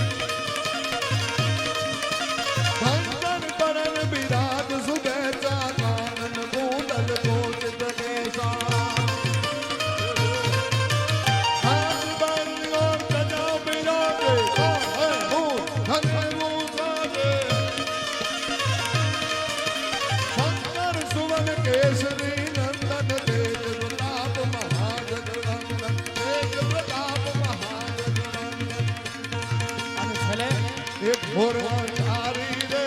ભંજન પરન વિરાટ સુબેચા કાનન કુંડલ કોચિત કેસા. પ્રતાપ મહારાજ અને છેલ્લે એ ઘોર તારી રે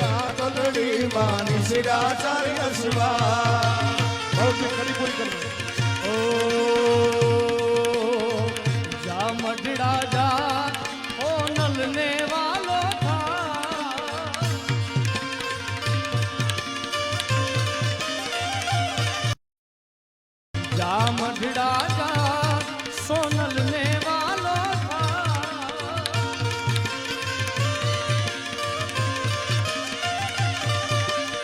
રાતલડી માની શિરાચાર્ય શિવા ભૌતિક કરી પૂરી કરી ઓ જા મઢડા જા ઓ નલને વાલો થા જા મઢડા જા સોનલ ને વાલો થા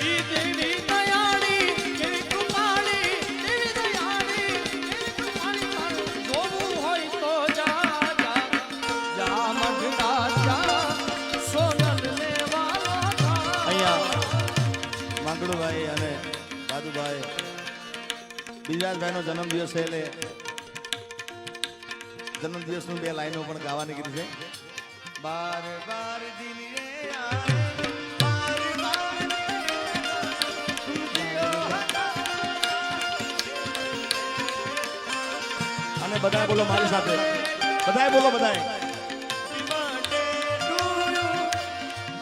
ઈ દેવી દયાળી કેવી કૃપાળી દેવી દયાળી કેવી કૃપાળી તારું જોવું હોય તો જા જા જા મઢડા જા સોનલ ને વાલો થા અહીંયા માંગડુભાઈ અને દાદુભાઈ બીજાભાઈનો જન્મદિવસ છે એટલે જન્મદિવસની 2 લાઈનો પણ ગાવાની કીધી છે. બાર બાર દિન રે આए, બાર બાર દિન રે તું જીઓ હતા. અને બધાય બોલો મારી સાથે, બધાય બોલો બધાય.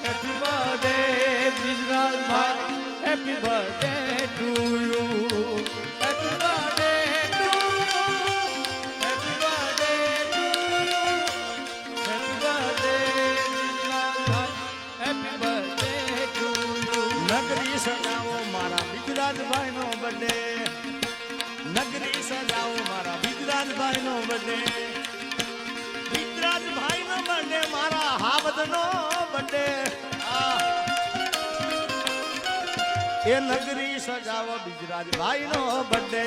Happy birthday, Brijraj bhai. Happy birthday to you. Happy birthday to you. Happy birthday to you. Happy birthday, Brijraj bhai. Happy birthday to you. નગરી સજાવો મારા બિજરાજભાઈ નો બર્થડે, નગરી સજાવો મારા બિજરાજભાઈ નો બર્થડે, બિજરાજભાઈ નો બર્થડે મારા હાવદ નો બર્થડે. એ નગરી સજાવો બિજરાજભાઈ નો બર્થડે.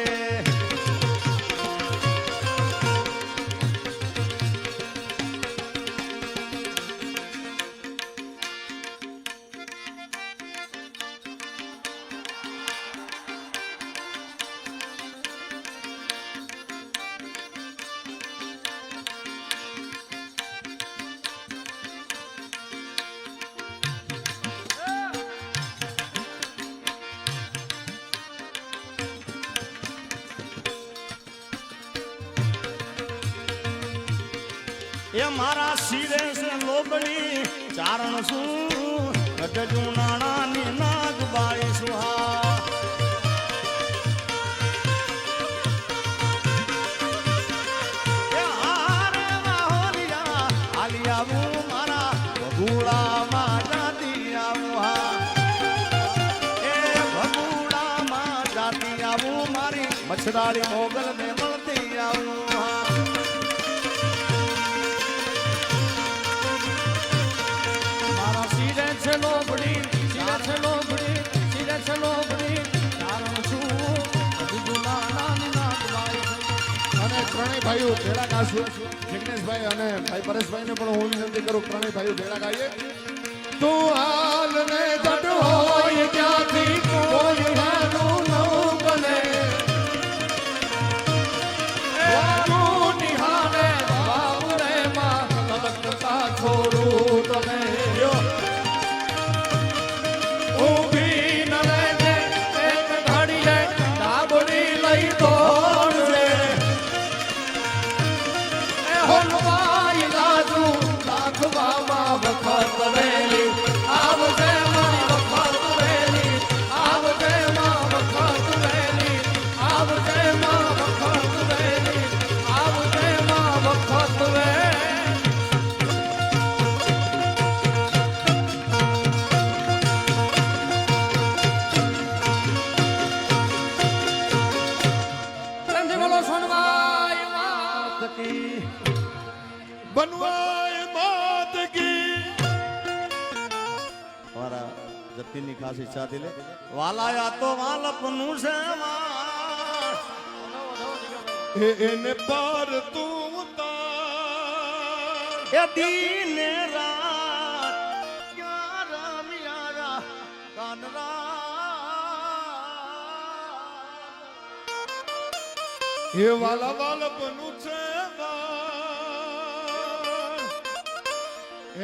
એ મારા શિરે છે લોબડી ચારણ શું ગઢજુ નાણાની નાગબાઈ સુહા. એ હારે વાહોલિયા હાલી આવું મારા ભગુડામાં જાતી આવું હા. એ ભગુડામાં જાતી આવું મારી મછરાળી મોગલ ને મળતી આવું હા. શિરે છે લોબડી, શિરે છે લોબડી, શિરે છે લોબડી. કારણ શું બધું નાની નાગબાઈ છે. અને ત્રણેય ભાઈઓ ભેળા ગાશું. જિગ્નેશભાઈ અને ભાઈ પરેશભાઈને પણ હું વિનંતી કરું ત્રણેય ભાઈઓ ભેળા ગાઈએ. તું હાલ ને જટ હોય ક્યાંથી કોઈ હાનું ન બને. તું નિહાળે બાબરે માં તલકતા છોડું તને. ઊભી ન રહેજે એક ઘડીએ ડાબડી લઈ દોડજે. એ હોલવાઈ લાજુ રાખવામાં વખત વેલી આવજે મારી વખત વેલી આવજે માં વખત વેલી આવજે માં વખત વેલી આવજે માં વખત વેલી. બનવાય માત કી. અમારા જતીનની ખાસ ઈચ્છા હતી લે વાલાયા તો વાલપનું છે એને પર તું ઉતાર. એ દીને રાત ક્યાં રમ્યા કાનરા. એ વાલા વાલપનું છે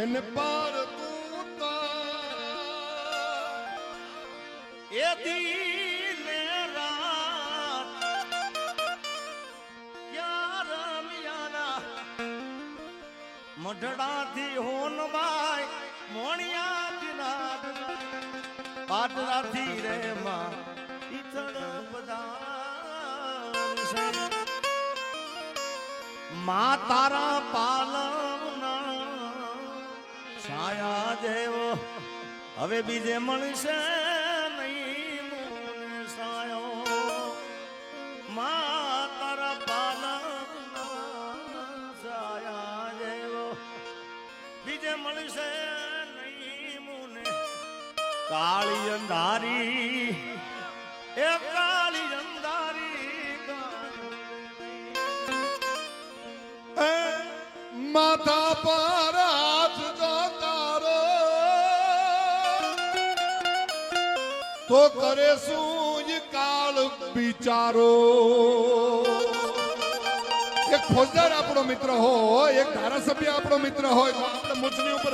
એને પર તું ઉતાર. એ દીને રાત ક્યાં રમ્યા મઢડાથી હોનબાઈ મોણિયાથી નાદ પાટરાથી રે માં ઈથળ બધાન છે માં તારા પાલવના છાયા જેવો હવે બીજે મળશે નહીં મોને સાયો માં તારા પાલવના છાયા જેવો બીજે મળશે નહીં મોને કાળી અંધારી એ કાળી અંધારી માથા પર હાથ જો તારો તો કરે શું ઈ કાળ બિચારો. એક ફોજદાર આપણો મિત્ર હોય, એક ધારાસભ્ય આપણો મિત્ર હોય તો આપણે મૂછની ઉપર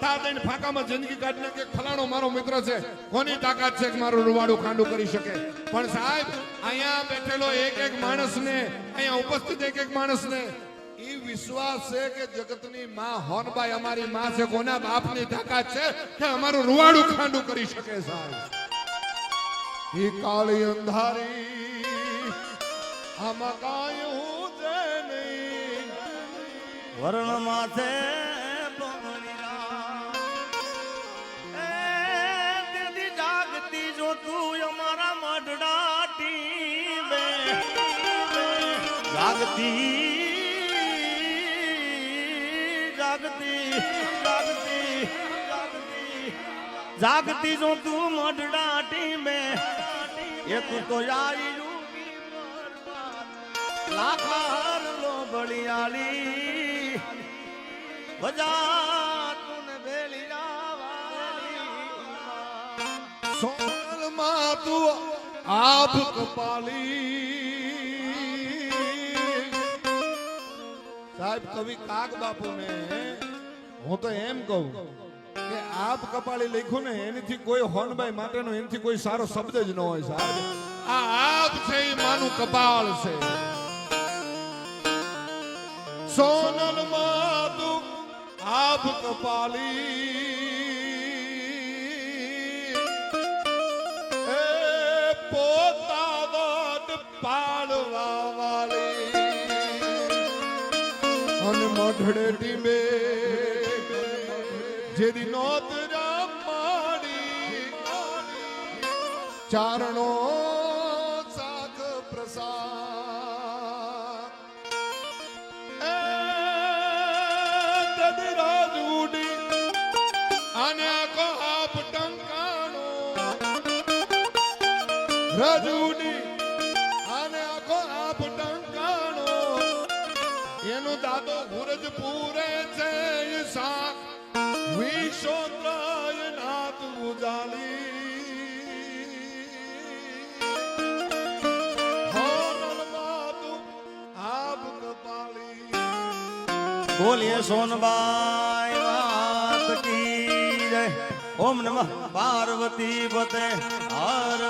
તા દઈને ફાંકામાં જિંદગી કાઢી નાખે ફલાણો મારો મિત્ર છે, કોની તાકાત છે કે મારું રૂવાડું ખાંડું કરી શકે. પણ સાહેબ અહીંયા બેઠેલો એક એક માણસને, અહીંયા ઉપસ્થિત એક એક માણસને ઈ વિશ્વાસ છે કે જગતની માં હોનબાઈ અમારી માં છે, કોના બાપની તાકાત છે કે અમારું રૂવાડું ખાંડું કરી શકે. સાહેબ ઈ કાળી અંધારી આમાં કાયું છે નહીં, વરણ માથે જાગતી જો તું અમારા મઢડાટી બે જાગતી જાગતી જાગતી જાગતી જો તું મઢડાટી મે એ તું તો યારી લાખાર લો બળિયાળી બજા તું બેલિયા સોનલમાં તું આભ કપાલી. સાહેબ કવિ કાગ બાપુને હું તો એમ કહું કે આપ કપાળી લખ્યું ને એનીથી કોઈ હોનબાઈ માટેનો એનાથી કોઈ સારો શબ્દ જ ન હોય. સાહેબ આ આપ છે એ માનું કપાળ છે. સોનલમાં તું આભ કપાલી પોતાવટ પાડવા વાળી અને મઢડે ટીમે જેદી નોતરા માડી ચારણો શાક પ્રસાદ રાજ ઉડી અને આખો આપ ટંકાણો રાજ ઉડી અને આખો આપ ટંકાણો એનો દાદો હુરજ પૂરે છે શાક વિશ્વત્રાય નાથ ઉજાલી હોનલમાં તું આપ કપાળી. બોલીએ સોનબાઈ વાત કી જય. ઓમ નમઃ પાર્વતી પતે હર